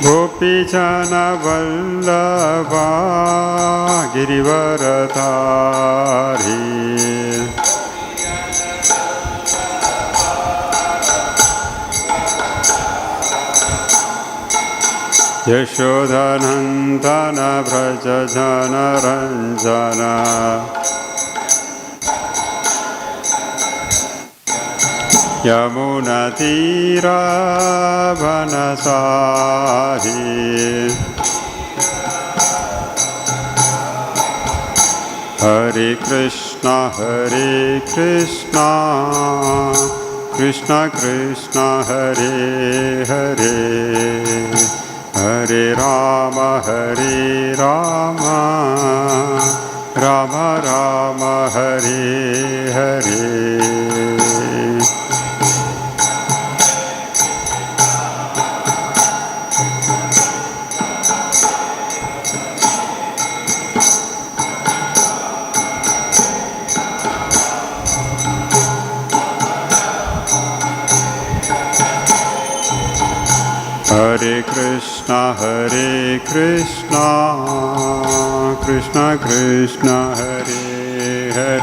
Gopijana Vallabha Girivaradhari Yashodhanandana Vrajajana Ranjana Yamuna Tira Vanasahi Hare Krishna Krishna Krishna Hare Hare Hare Rama Rama Rama Hare Hare Hare Krishna Krishna Krishna Hare Hare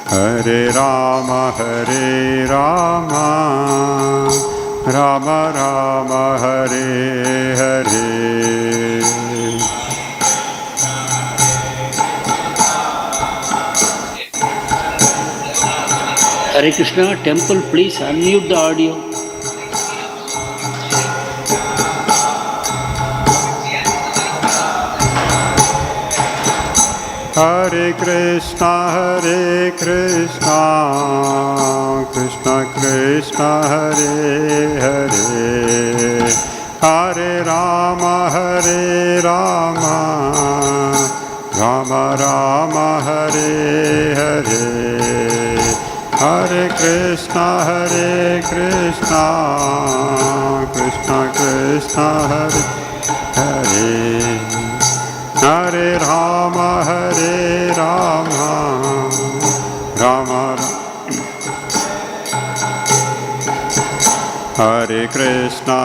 Hare Rama Rama Rama Hare Hare Hare Krishna temple, please unmute the audio. Hare Krishna Krishna Krishna Hare Hare Hare Rama Rama Rama Hare Hare Hare Krishna Krishna Krishna Hare Hare Hare Rama Rama Hare Krishna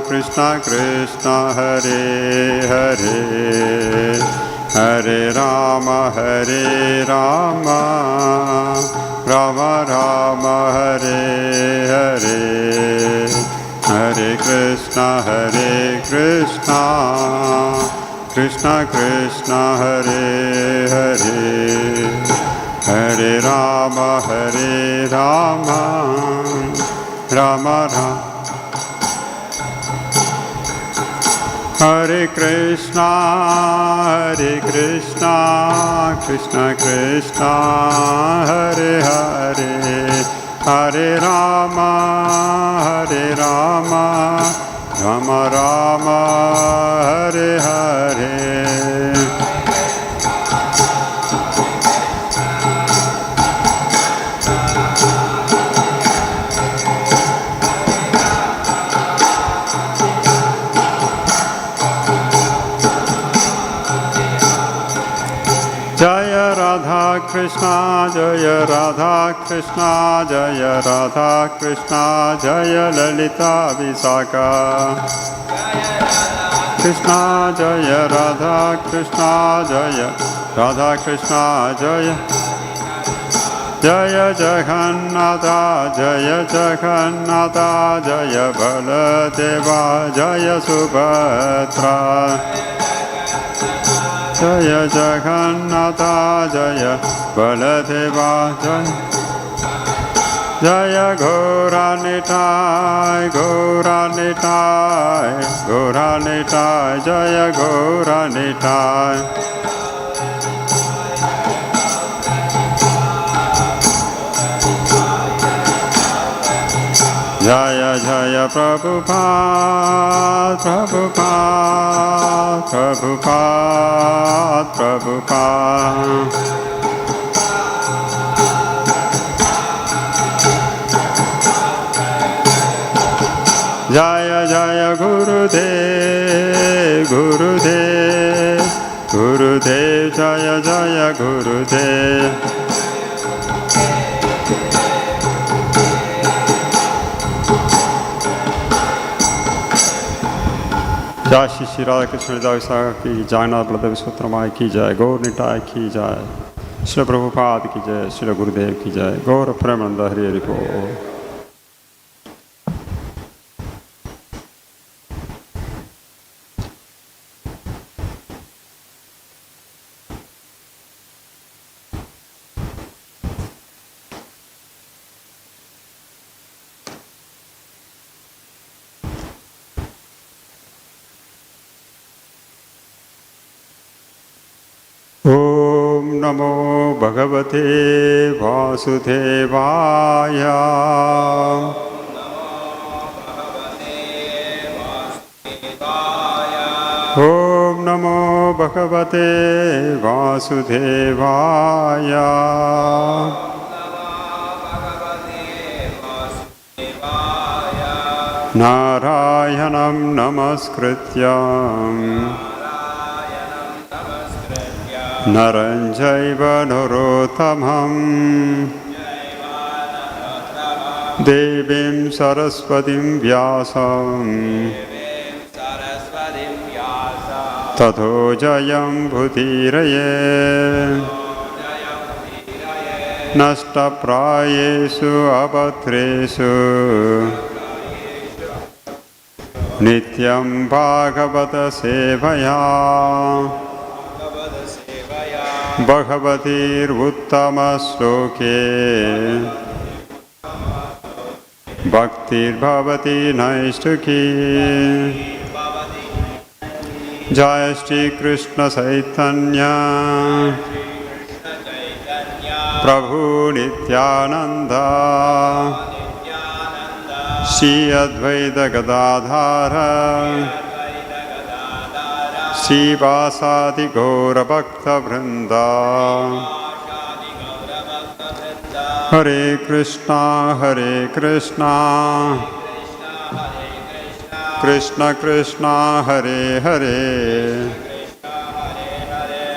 Krishna Krishna Hare Hare Hare Rama Rama Rama Hare Hare Hare Krishna Krishna Hare Hare Hare Rama Rama Rama Hare Krishna Krishna Hare Hare Hare Rama Rama Rama Hare Hare Jaya Radha Krishna Jaya Radha Krishna Jaya Radha Krishna Jaya Lalita Visakha Krishna Jaya Radha Krishna Jaya Radha Krishna Jaya Jaya Jagannatha Jaya Jagannatha Jaya Baladeva Jaya Subhadra Jaya Jagannatha Jaya Baladeva Jaya Gora-nitai Jaya Gora-nitai Jaya Jaya Prabhupada Jaya Jaya Gurudev Jaya Jaya Gurudev जय श्री श्री राधा कृष्ण हृदय की जगन्नाथ बलदेव सूत्रमाय की जय, गौर निताय की जय, श्री प्रभुपाद की जय, श्री गुरुदेव की जय, गौर प्रेमानंद हरि हरि बोल। ओम नमो भगवते वासुदेवाय। ओम नमो भगवते वासुदेवाय। नारायणं नमस्कृत्य नरं चैव नरोत्तमं देवीं सरस्वतीं व्यासं ततो जयं भूतिरये नष्टप्रायेषु अभद्रेषु नित्यं भागवत सेवया भगवतीर्उत्तमश्लोके भक्तिर्भवति नैष्ठिकी। जय श्री कृष्ण चैतन्य प्रभु नित्यानंद श्री अद्वैत गदाधर श्रीवासादि गौरभक्तवृंदा। हरे कृष्णा कृष्ण कृष्णा हरे हरे,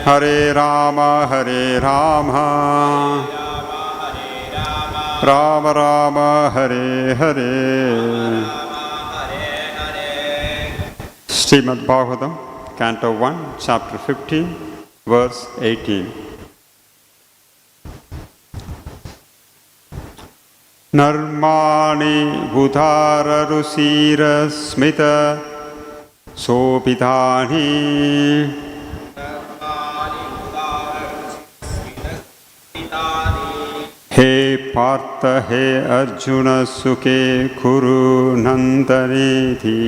हरे Ram Ram Ram Hare Hare. Shrimad Bhagavatam Canto 1, Chapter 15, Verse 18. narmāṇi udāra-rucira-smita-śobhitāni। हे पार्थ हे अर्जुन सुखे kuru-nandaneti।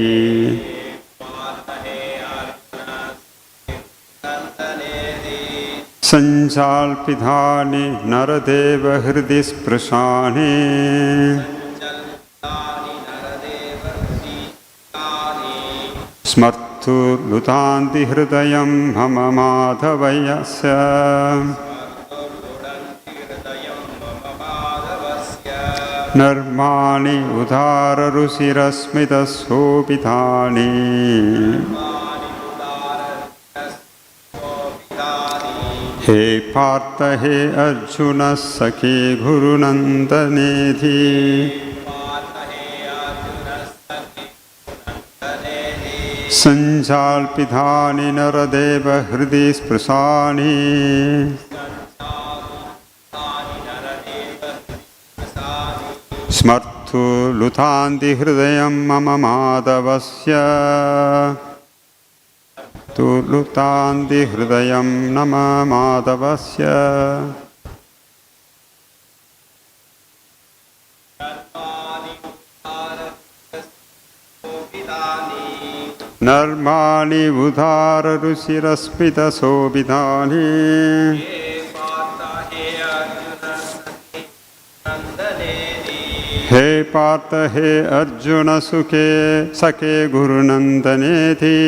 sañjalpitāni nara-deva hṛdi-spṛśāni। smartur luṭhanti hṛdayam mama mādhavasya। narmāṇi udāra-rucira-smita-śobhitāni। हे pārtha हे Arjuna sakhe kuru-nandaneti। sañjalpitāni nara-deva hṛdi-spṛśāni। smartur luṭhanti hṛdayam mama mādhavasya। luṭhanti hṛdayam nama mādhavasya। narmāṇi udāra-rucira-smita-śobhitāni। हे pārtha हे Arjuna sakhe kuru-nandaneti।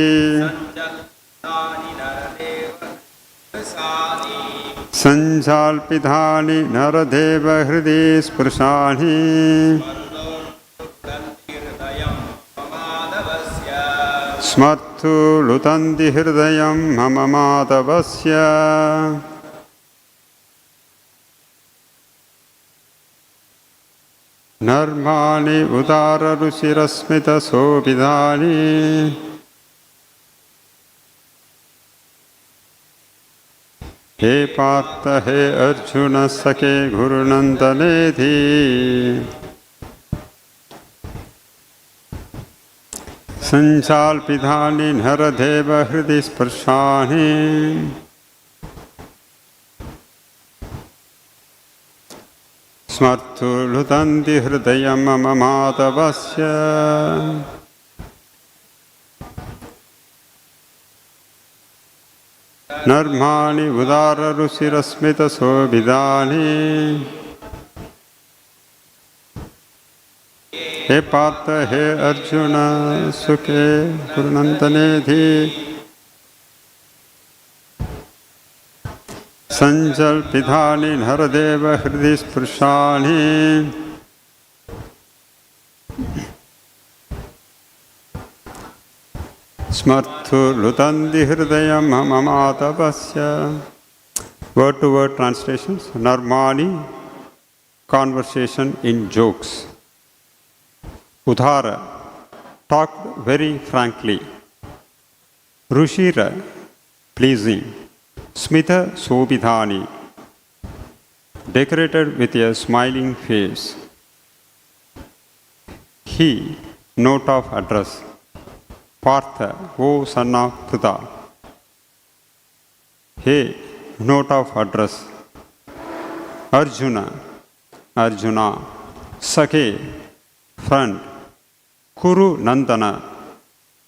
sañjalpitāni nara-deva hṛdi-spṛśāni। smartur luṭhanti hṛdayam mama mādhavasya। narmāṇi udāra-rucira-smita-śobhitāni। हे पार्थ हे अर्जुन सखे kuru-nandaneti sañjalpitāni nara-deva hṛdi-spṛśāni smartur luṭhanti hṛdayam mādhavasya narmāṇi udāra-rucira-smita-śobhitāni hey pārtha hey Arjuna sakhe kuru-nandaneti sañjalpitāni nara-deva hṛdi-spṛśāni smartur luṭhanti hṛdayaṁ mādhavasya. Word to word translations. Narmāṇi, conversation in jokes. Udāra, talked very frankly. Rucira, pleasing. Smita-śobhitāni, decorated with a smiling face. He, note of address. Pārtha, O son of Pṛthā. He, note of address. Arjuna, Arjuna. Sakhe, friend. Kuru-nandana,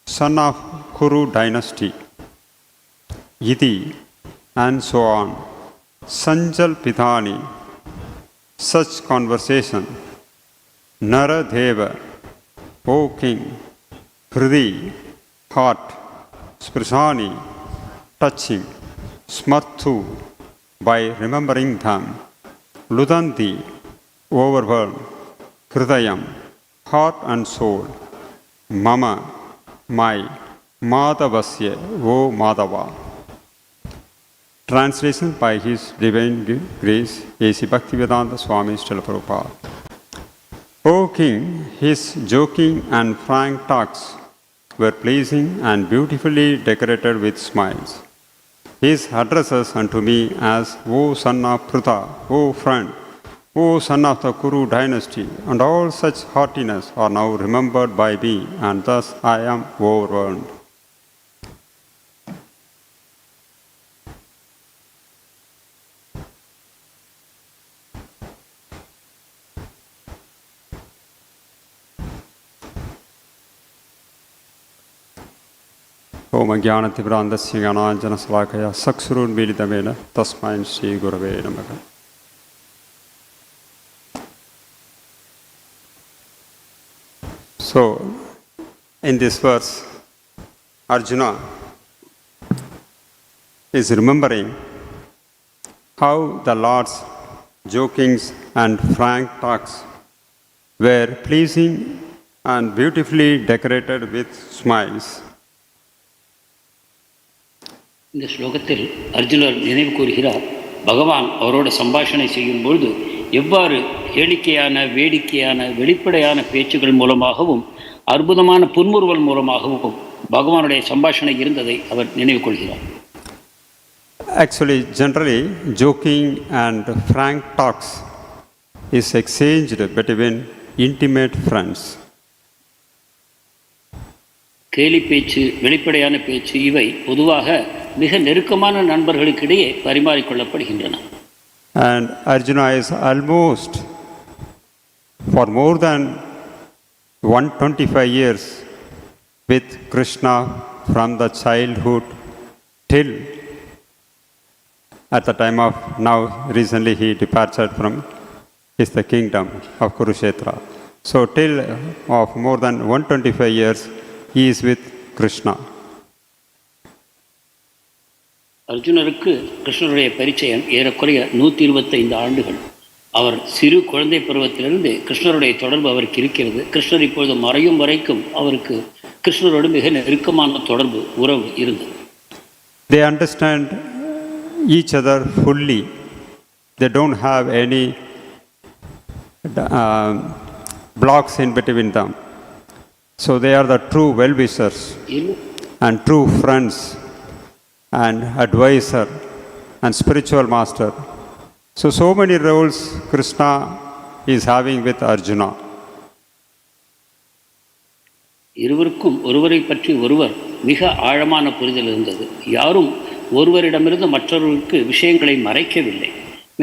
son of Kuru dynasty. Iti, and so on. Sañjalpitāni, such conversation. Nara-deva, O king. Hṛdi, heart. Spṛśāni, touching. Smartuḥ, by remembering them. Luṭhanti, overwhelm. hṛdayam, heart and soul. Mama, my. Mādhavasya, O Mādhava. Translation by His Divine Grace, A.C. Bhaktivedanta Swami Srila Prabhupada. O King, his joking and frank talks were pleasing and beautifully decorated with smiles. His addresses unto me as O son of Pṛthā, O friend, O son of the Kuru dynasty, and all such heartiness are now remembered by me, and thus I am overwhelmed. ओम ज्ञानतिमिरान्धस्य ज्ञानाञ्जनशलाकया चक्षुरुन्मीलितं तस्मै श्रीगुरवे नमः. So, in this verse, Arjuna is remembering how the Lord's jokings and frank talks were pleasing and beautifully decorated with smiles. இந்த ஸ்லோகத்தில் அர்ஜுனர் நினைவு கூறுகிறார், பகவான் அவரோட சம்பாஷணை செய்யும் பொழுது எவ்வாறு கேளிக்கையான வேடிக்கையான வெளிப்படையான பேச்சுகள் மூலமாகவும் அற்புதமான புன்முறுவல் மூலமாகவும் பகவானுடைய சம்பாஷணை இருந்ததை அவர் நினைவு கொள்கிறார். Actually, generally, joking and frank talks is exchanged between intimate friends. கேலி பேச்சு, வெளிப்படையான பேச்சு இவை பொதுவாக மிக நெருக்கமான நண்பர்களுக்கிடையே பரிமாறிக்கொள்ளப்படுகின்றன. And Arjuna is almost for more than 125 years with Kṛṣṇa from the childhood till at the time of now recently he departed from the kingdom of Kurukshetra. So till of more than 125 years he is with Kṛṣṇa. அர்ஜுனருக்கு கிருஷ்ணருடைய பரிச்சயம் ஏறக்குறைய 125 ஆண்டுகள். அவர் சிறு குழந்தை பருவத்திலிருந்து கிருஷ்ணருடைய தொடர்பு அவருக்கு இருக்கிறது. கிருஷ்ணர் இப்பொழுது மறையும் வரைக்கும் அவருக்கு கிருஷ்ணரோடு மிக நெருக்கமான தொடர்பு, உறவு இருந்தது. They understand each other fully. They don't have any blocks in between them. So they are the true well-wishers and true friends and advisor and spiritual master. So many roles Krishna is having with Arjuna. இருவருக்கும் ஒருவரை பற்றி ஒருவர் மிக ஆழமான புரிதல் இருந்தது. யாரும் ஒருவரிடமிருந்து மற்றவர்களுக்கு விஷயங்களை மறைக்கவில்லை.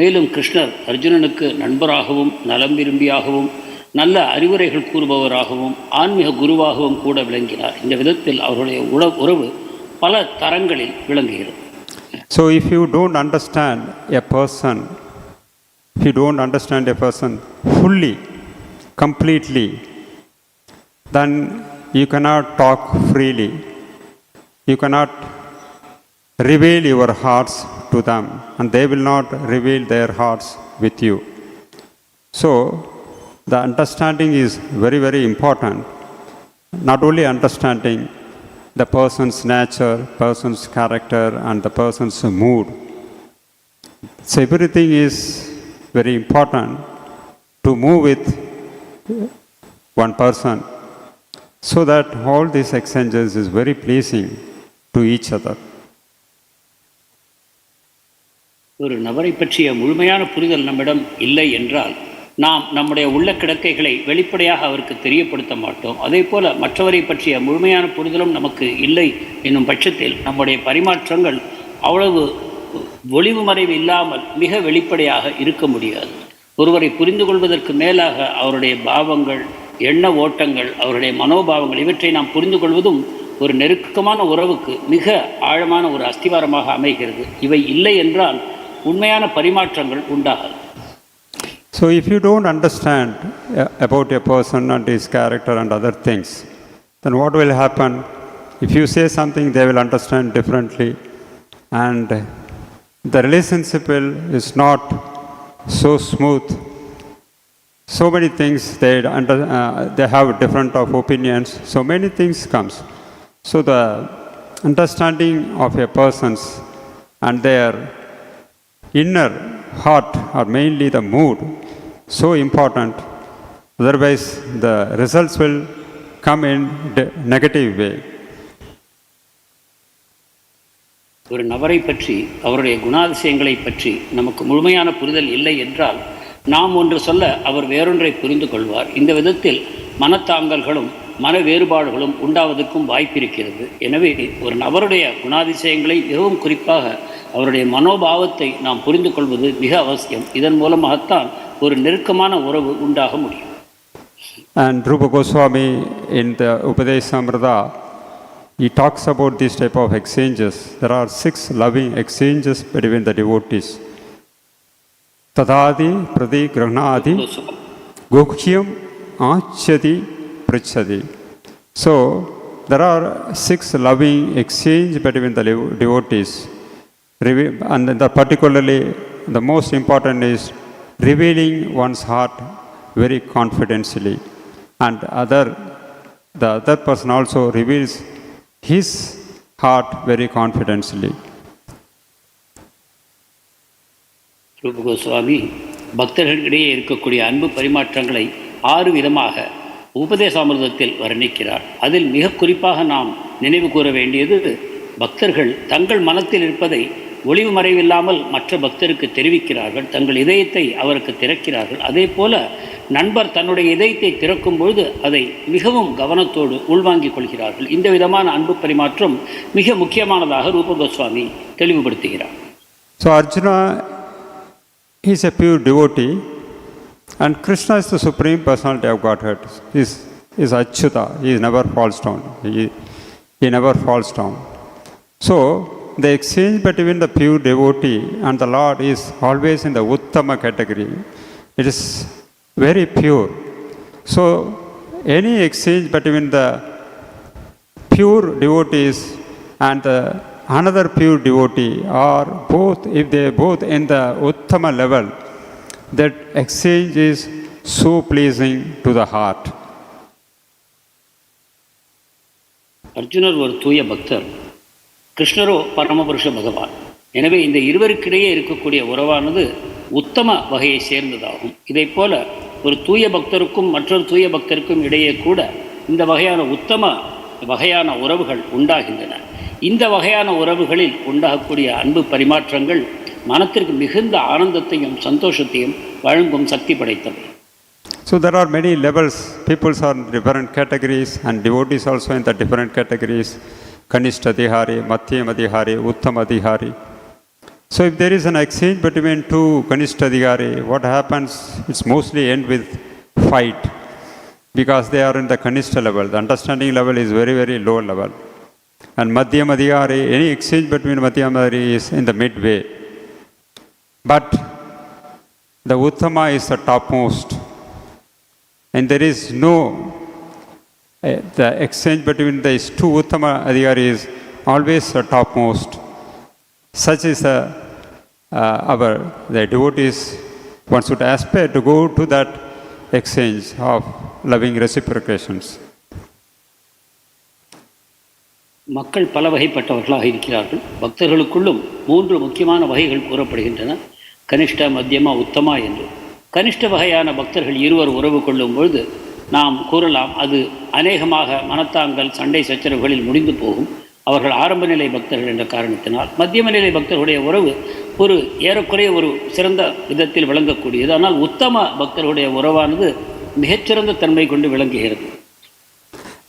மேலும் கிருஷ்ணர் அர்ஜுனனுக்கு நண்பராகவும் நலம் விரும்பியாகவும் நல்ல அறிவுரைகள் கூறுபவராகவும் ஆன்மீக குருவாகவும் கூட விளங்கினார். இந்த விதத்தில் அவருடைய உறவு பல தரங்களில் விளங்குகிறது. So if you don't understand a person, if you don't understand a person fully, completely, then you cannot talk freely. You cannot reveal your hearts to them, and they will not reveal their hearts with you. So the understanding is very, very important. Not only understanding the person's nature, person's character, and the person's mood. So everything is very important to move with one person, so that all these exchanges is very pleasing to each other. ஒரு நபரை பற்றிய முழுமையான புரிதல் நம்மிடம் இல்லை என்றால் நாம் நம்முடைய உள்ள கிடக்கைகளை வெளிப்படையாக அவருக்கு தெரியப்படுத்த மாட்டோம். அதே போல மற்றவரை பற்றிய முழுமையான புரிதலும் நமக்கு இல்லை என்னும் பட்சத்தில் நம்முடைய பரிமாற்றங்கள் அவ்வளவு ஒளிவு மறைவு இல்லாமல் மிக வெளிப்படையாக இருக்க முடியாது. ஒருவரை புரிந்து கொள்வதற்கு மேலாக அவருடைய பாவங்கள், எண்ண ஓட்டங்கள், அவருடைய மனோபாவங்கள் இவற்றை நாம் புரிந்து கொள்வதும் ஒரு நெருக்கமான உறவுக்கு மிக ஆழமான ஒரு அஸ்திவாரமாக அமைகிறது. இவை இல்லை என்றால் உண்மையான பரிமாற்றங்கள் உண்டாகாது. So if you don't understand about a person and his character and other things, then what will happen? If you say something, they will understand differently, and the relationship is not so smooth. So many things they have different of opinions. So many things comes. So the understanding of a person's and their inner heart, or mainly the mood, so important. Otherwise the results will come in negative way. ஒரு நபரை பற்றி அவருடைய குணாதிசயங்களை பற்றி நமக்கு முழுமையான புரிதல் இல்லை என்றால் நாம் ஒன்று சொல்ல அவர் வேறொன்றை புரிந்து கொள்வார். இந்த விதத்தில் மனத்தாங்கல்களும் மன வேறுபாடுகளும் உண்டாவதற்கும் வாய்ப்பிருக்கிறது. எனவே ஒரு நபருடைய குணாதிசயங்களை மிகவும் குறிப்பாக அவருடைய மனோபாவத்தை நாம் புரிந்து கொள்வது மிக அவசியம். இதன் மூலமாகத்தான் ஒரு நெருக்கமான உறவு உண்டாக முடியும். And Rupa Goswami in the Upadeshamrita, he talks about this type of exchanges. There are 6 loving exchanges between the devotees. Tadādi prati grahnādi gokhyam āchyati pṛchati. So there are 6 loving exchange between the devotees, and particularly the most important is revealing one's heart very confidentially, and the other person also reveals his heart very confidentially. ரூப கோஸ்வாமி பக்தர்களிடையே இருக்கக்கூடிய அன்பு பரிமாற்றங்களை 6 விதமாக உபதேசாமிர்தத்தில் வர்ணிக்கிறார். அதில் மிக குறிப்பாக நாம் நினைவு கூற வேண்டியது, பக்தர்கள் தங்கள் மனத்தில் இருப்பதை ஒளிவு மறைவில்லாமல் மற்ற பக்தருக்கு தெரிவிக்கிறார்கள், தங்கள் இதயத்தை அவருக்கு திறக்கிறார்கள். அதே போல நண்பர் தன்னுடைய இதயத்தை திறக்கும் பொழுது அதை மிகவும் கவனத்தோடு உள்வாங்கிக் கொள்கிறார்கள். இந்த விதமான அன்பு பரிமாற்றம் மிக முக்கியமானதாக ரூப Goswami தெளிவுபடுத்துகிறார். So Arjuna is a pure devotee, and Krishna is the Supreme Personality of Godhead. He is Achyuta. He never falls down. He never falls down. So the exchange between the pure devotee and the Lord is always in the Uttama category. It is very pure. So any exchange between the pure devotees and another pure devotee, or both, if they both in the Uttama level, that exchange is so pleasing to the heart. அர்ஜுனர் ஒரு தூய பக்தர், கிருஷ்ணரோ பரமபுருஷ பகவான். எனவே இந்த இருவருக்கிடையே இருக்கக்கூடிய உறவானது உத்தம வகையை சேர்ந்ததாகும். இதை போல ஒரு தூய பக்தருக்கும் மற்றொரு தூய பக்தருக்கும் இடையே கூட இந்த வகையான உத்தம வகையான உறவுகள் உண்டாகின்றன. இந்த வகையான உறவுகளில் உண்டாகக்கூடிய அன்பு பரிமாற்றங்கள் மனத்திற்கு மிகுந்த ஆனந்தத்தையும் சந்தோஷத்தையும் வழங்கும் சக்தி படைத்தவை. So there are many levels. People are in different categories and devotees also in the different categories. Kanishta Adhikari, Madhyama Adhikari, Uttama Adhikari. So if there is an exchange between two Kanishta Adhikari, what happens? It's mostly end with fight because they are in the Kanishta level. The understanding level is very, very low level. And Madhyama Adhikari, any exchange between Madhyama Adhikari is in the midway. But the Uttama is the topmost. And there is no, the exchange between these two Uttama Adhikaris is always the topmost. Such is the devotees, one should aspire to go to that exchange of loving reciprocations. மக்கள் பல வகைப்பட்டவர்களாக இருக்கிறார்கள். பக்தர்களுக்குள்ளும் 3 முக்கியமான வகைகள் கூறப்படுகின்றன. கனிஷ்ட, மத்தியமா, உத்தமா என்று. கனிஷ்ட வகையான பக்தர்கள் இருவர் உறவு கொள்ளும் பொழுது நாம் கூறலாம் அது அநேகமாக மனத்தாங்கல், சண்டை சச்சரவுகளில் முடிந்து போகும். அவர்கள் ஆரம்ப நிலை பக்தர்கள் என்ற காரணத்தினால். மத்தியம நிலை பக்தர்களுடைய உறவு ஒரு ஏறக்குறைய ஒரு சிறந்த விதத்தில் விளங்கக்கூடியது. ஆனால் உத்தம பக்தர்களுடைய உறவானது மிகச்சிறந்த தன்மை கொண்டு விளங்குகிறது.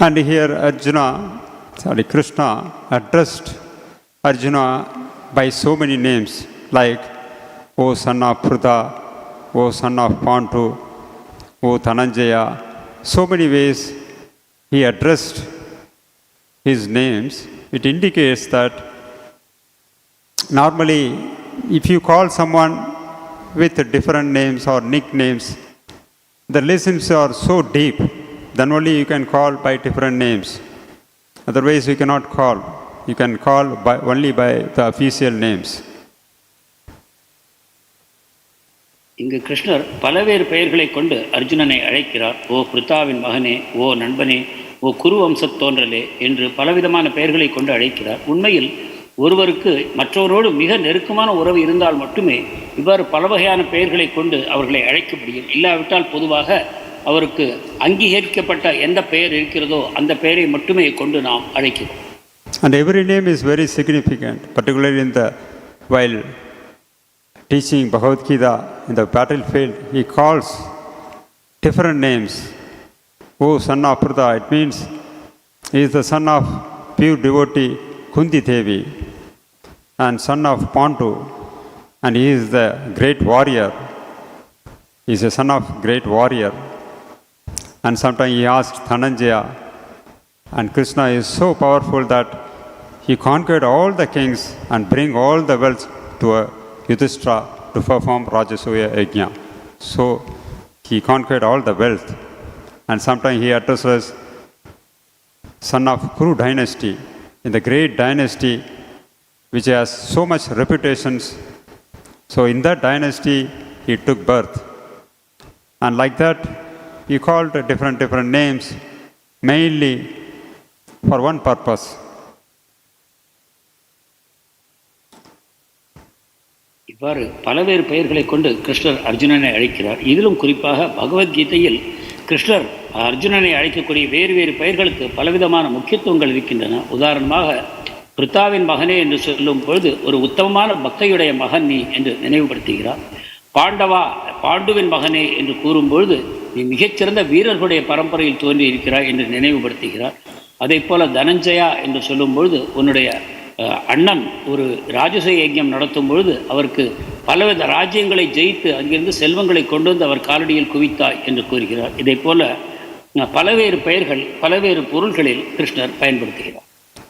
And here Krishna addressed Arjuna by so many names like O son of Pṛthā, O son of Pāṇṭu, O Dhananjaya. So many ways he addressed his names. It indicates that normally if you call someone with different names or nicknames, the relations are so deep, then only you can call by different names. Otherwise you cannot call. You can call only by the official names. இங்கு கிருஷ்ணர் பலவேறு பெயர்களை கொண்டு அர்ஜுனனை அழைக்கிறார். ஓ பృథாவின் மகனே, ஓ நண்பனே, ஓ குரு வம்சத் தோன்றலே என்று பலவிதமான பெயர்களை கொண்டு அழைக்கிறார். உண்மையில் ஒருவருக்கு மற்றவரோடு மிக நெருக்கமான உறவு இருந்தால் மட்டுமே இவ்வாறு பல வகையான பெயர்களை கொண்டு அவர்களை அழைக்க முடியும். இல்லாவிட்டால் பொதுவாக அவருக்கு அங்கீகரிக்கப்பட்ட எந்த பெயர் இருக்கிறதோ அந்த பெயரை மட்டுமே கொண்டு நாம் அழைக்கிறோம். And every name is very significant, particularly while teaching Bhagavad Gita in the battlefield, he calls different names. O son of Pṛthā, it means he is the son of pure devotee Kunti Devi, and son of Pāṇṭu, and he is the great warrior. He is a son of great warrior. And sometimes he asked Dhananjaya, and Krishna is so powerful that he conquered all the kings and bring all the wealth to Yudhishthira to perform Rajasuya Yajna. So he conquered all the wealth. And sometimes he addresses son of Kuru dynasty, in the great dynasty which has so much reputations. So in that dynasty he took birth. And like that he called different names, mainly for one purpose. இவ்வாறு பலவேறு பெயர்களை கொண்டு கிருஷ்ணர் அர்ஜுனனை அழைக்கிறார். இதிலும் குறிப்பாக பகவத்கீதையில் கிருஷ்ணர் அர்ஜுனனை அழைக்கக்கூடிய வேறு வேறு பெயர்களுக்கு பலவிதமான முக்கியத்துவங்கள் இருக்கின்றன. உதாரணமாக பృథாவின் மகனே என்று சொல்லும் பொழுது ஒரு உத்தமமான பக்தையுடைய மகன் நீ என்று நினைவுபடுத்துகிறார். பாண்டுவின் மகனே என்று கூறும்பொழுது நீ மிகச்சிறந்த வீரர்களுடைய பரம்பரையில் தோன்றி இருக்கிறாய் என்று நினைவுபடுத்துகிறார். அதே போல தனஞ்சயா என்று சொல்லும் பொழுது உன்னுடைய அண்ணன் ஒரு ராஜசூய யஜ்ஞம் நடத்தும் பொழுது அவருக்கு பலவித ராஜ்யங்களை ஜெயித்து அங்கிருந்து செல்வங்களை கொண்டு வந்து அவர் காலடியில் குவித்தாய் என்று கூறுகிறார். இதை போல பலவேறு பெயர்கள் பலவேறு பொருள்களில் கிருஷ்ணர் பயன்படுத்துகிறார்.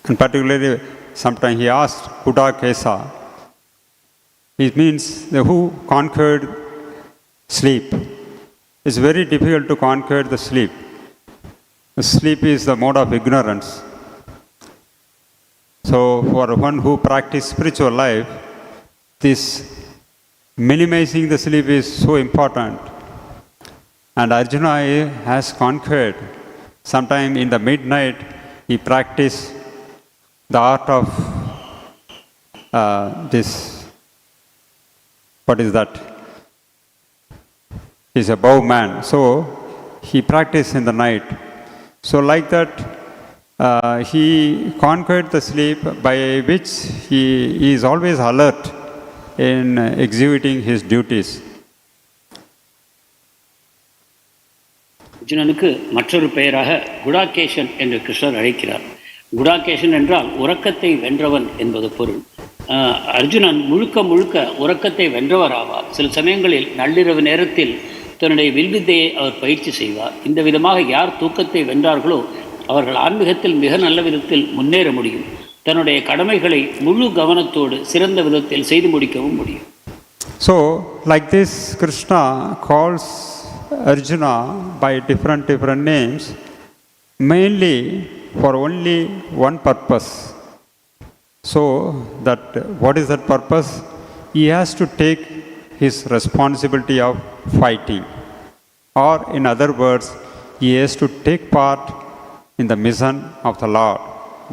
And particularly sometimes he asked Udāra-rucira. It means who conquered sleep. It's very difficult to conquer the sleep. Sleep is the mode of ignorance. So for one who practices spiritual life, this minimizing the sleep is so important. And Arjuna has conquered. Sometime in the midnight, he practiced the art of what is that? He's a bowman. So he practiced in the night. So like that, he conquered the sleep by which he is always alert in executing his duties. அர்ஜுனனுக்கு மற்றொரு பெயராக குடாகேசன் என்று கிருஷ்ணர் அழைக்கிறார். குடாகேசன் என்றால் உறக்கத்தை வென்றவன் என்பது பொருள். அர்ஜுனன் முழுக்க முழுக்க உறக்கத்தை வென்றவர் ஆவார். சில சமயங்களில் நள்ளிரவு நேரத்தில் தன்னுடைய வில்வித்தையை அவர் பயிற்சி செய்வார். இந்த விதமாக யார் தூக்கத்தை வென்றார்களோ அவர்கள் ஆன்மீகத்தில் மிக நல்ல விதத்தில் முன்னேற முடியும். தன்னுடைய கடமைகளை முழு கவனத்தோடு சிறந்த விதத்தில் செய்து முடிக்கவும் முடியும். So, like this, Krishna calls Arjuna by different names, mainly for only one purpose. So, that what is that purpose? He has to take his responsibility of fighting, or in other words, he has to take part in the mission of the Lord.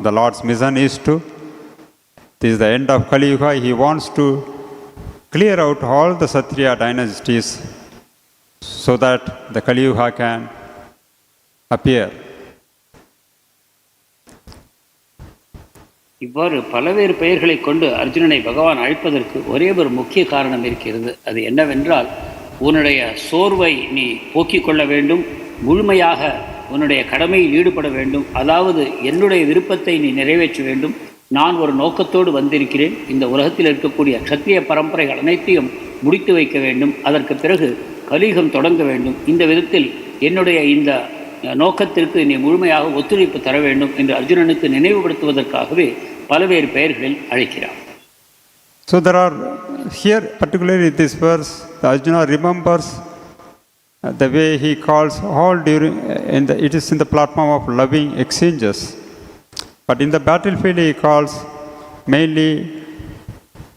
The Lord's mission is to, this is the end of Kali Yuga, he wants to clear out all the Kshatriya dynasties so that the Kali Yuga can appear. இவ்வாறு பலவேறு பெயர்களை கொண்டு அர்ஜுனனை பகவான் அழைப்பதற்கு ஒரே ஒரு முக்கிய காரணம் இருக்கிறது. அது என்னவென்றால், உன்னுடைய சோர்வை நீ போக்கிக் கொள்ள வேண்டும், முழுமையாக உன்னுடைய கடமையில் ஈடுபட வேண்டும், அதாவது என்னுடைய விருப்பத்தை நீ நிறைவேற்ற வேண்டும். நான் ஒரு நோக்கத்தோடு வந்திருக்கிறேன், இந்த உலகத்தில் இருக்கக்கூடிய க்ஷத்திரிய பரம்பரைகள் அனைத்தையும் முடித்து வைக்க வேண்டும், அதற்கு பிறகு கலியுகம் தொடங்க வேண்டும். இந்த விதத்தில் என்னுடைய இந்த நோக்கத்திற்கு நீ முழுமையாக ஒத்துழைப்பு தர வேண்டும் என்று அர்ஜுனனுக்கு நினைவுபடுத்துவதற்காகவே பலவேறு பெயர்களில் அழைக்கிறார். So there are here, particularly in this verse, Arjuna remembers the way he calls all during, it is in the platform of loving exchanges. But in the battlefield he calls mainly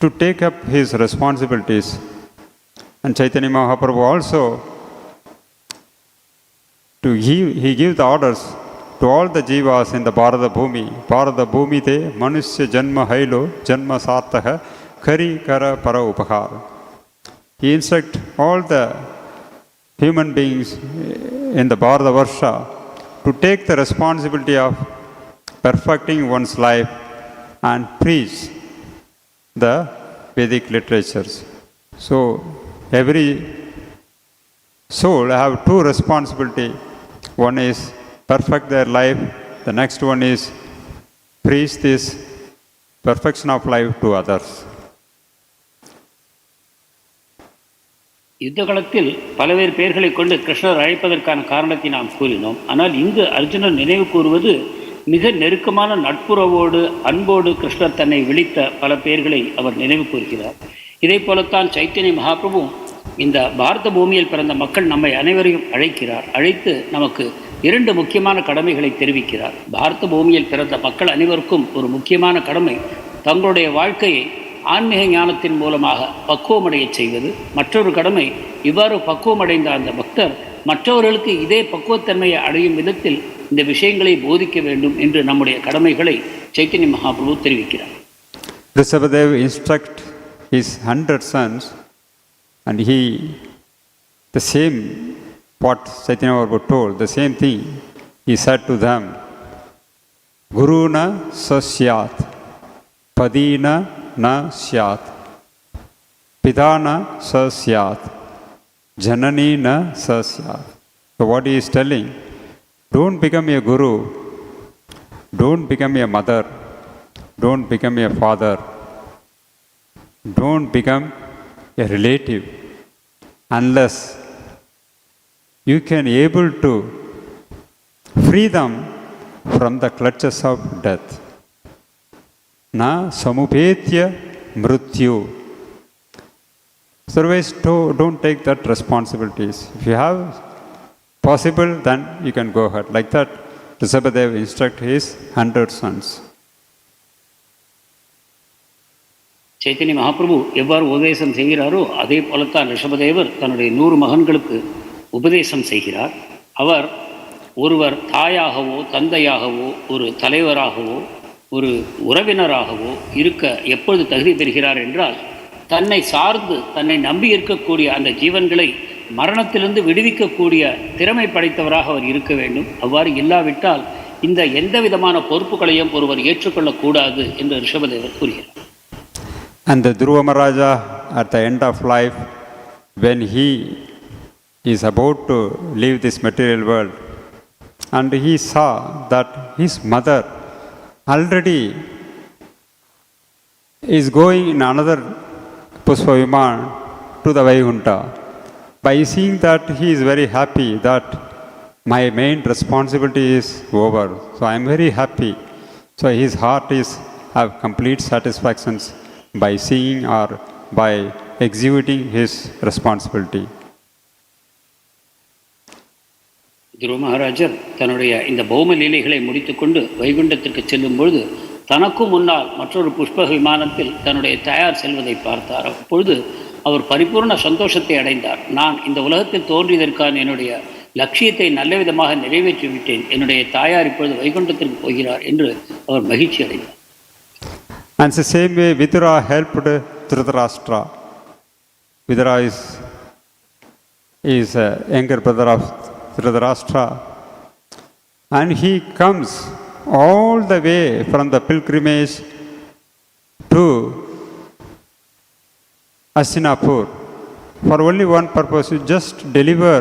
to take up his responsibilities. And Chaitanya Mahaprabhu also, he gives the orders to all the jivas in the Bharata Bhumi. Bharata Bhumi te manusya janma hailo janma sartha kari kara para upahar. He instructs all the human beings in the Bharata Varsha to take the responsibility of perfecting one's life and preach the Vedic literatures. So every soul have two responsibility. One is perfect their life, the next one is preach this perfection of life to others. யுத்த காலத்தில் பலவேறு பெயர்களை கொண்டு கிருஷ்ணர் அழைப்பதற்கான காரணத்தை நாம் கூறினோம். ஆனால் இங்கு அர்ஜுனன் நினைவு கூறுவது மிக நெருக்கமான நட்புறவோடு அன்போடு கிருஷ்ணர் தன்னை விழித்த பல பெயர்களை அவர் நினைவு கூறுகிறார். இதே போலத்தான் சைத்தன்ய மகாபிரபு இந்த பாரத பூமியில் பிறந்த மக்கள் நம்மை அனைவரையும் அழைக்கிறார். அழைத்து நமக்கு இரண்டு முக்கியமான கடமைகளை தெரிவிக்கிறார். பாரத பூமியில் பிறந்த மக்கள் அனைவருக்கும் ஒரு முக்கியமான கடமை தங்களுடைய வாழ்க்கையை ஆன்மீக ஞானத்தின் மூலமாக பக்குவமடைய செய்வது. மற்றொரு கடமை, இவ்வாறு பக்குவமடைந்த அந்த பக்தர் மற்றவர்களுக்கு இதே பக்குவத்தன்மையை அடையும் விதத்தில் இந்த விஷயங்களை போதிக்க வேண்டும் என்று நம்முடைய கடமைகளை சைத்தன்ய மகாபிரபு தெரிவிக்கிறார். Rishabhadeva instruct his 100 sons, and the same what Chaitanya Mahaprabhu told, the same thing he said to them. Guruna sasyat, padina na syat, pidana sasyat, janani na sasyat. So what he is telling, don't become a guru, don't become a mother, don't become a father, don't become a relative unless you can able to free them from the clutches of death. Na samupetya mrityu. Otherwise, don't take that responsibilities. If you have possible, then you can go ahead. Like that, Rishabhadeva instruct his 100 sons. Chaitanya Mahaprabhu எவ்வாறு உபதேசம் செய்கிறாரோ அதே போலத்தான் ரிஷபதேவர் தன்னுடைய 100 மகன்களுக்கு உபதேசம் செய்கிறார். அவர் ஒருவர் தாயாகவோ தந்தையாகவோ ஒரு தலைவராகவோ ஒரு உறவினராகவோ இருக்க எப்பொழுது தகுதி பெறுகிறார் என்றால், தன்னை சார்ந்து தன்னை நம்பி இருக்கக்கூடிய அந்த ஜீவன்களை மரணத்திலிருந்து விடுவிக்கக்கூடிய திறமை படைத்தவராக அவர் இருக்க வேண்டும். அவ்வாறு இல்லாவிட்டால் இந்த எந்த விதமான பொறுப்புகளையும் ஒருவர் ஏற்றுக்கொள்ளக்கூடாது என்று ரிஷபதேவர் கூறுகிறார். And the Dhruva Maharaja at the end of life, when he is about to leave this material world, and he saw that his mother already is going in another Pushpaviman to the Vaikuntha. By seeing that, he is very happy that my main responsibility is over. So I am very happy. So his heart is have complete satisfactions by seeing or by executing his responsibility. துருவ மகாராஜர் தன்னுடைய இந்த பௌம லீலைகளை முடித்துக்கொண்டு வைகுண்டத்திற்கு செல்லும் பொழுது தனக்கும் முன்னால் மற்றொரு புஷ்ப விமானத்தில் தன்னுடைய தாயார் செல்வதை பார்த்தார். அப்பொழுது அவர் பரிபூர்ண சந்தோஷத்தை அடைந்தார். நான் இந்த உலகத்தில் தோன்றியதற்கான என்னுடைய லட்சியத்தை நல்ல விதமாக நிறைவேற்றிவிட்டேன், என்னுடைய தாயார் இப்பொழுது வைகுண்டத்திற்கு போகிறார் என்று அவர் மகிழ்ச்சி அடைந்தார். And the same way Vidura helped Dhritarashtra. Vidura is a younger brother of Dhritarashtra, and he comes all the way from the pilgrimage to Hastinapur for only one purpose, to just deliver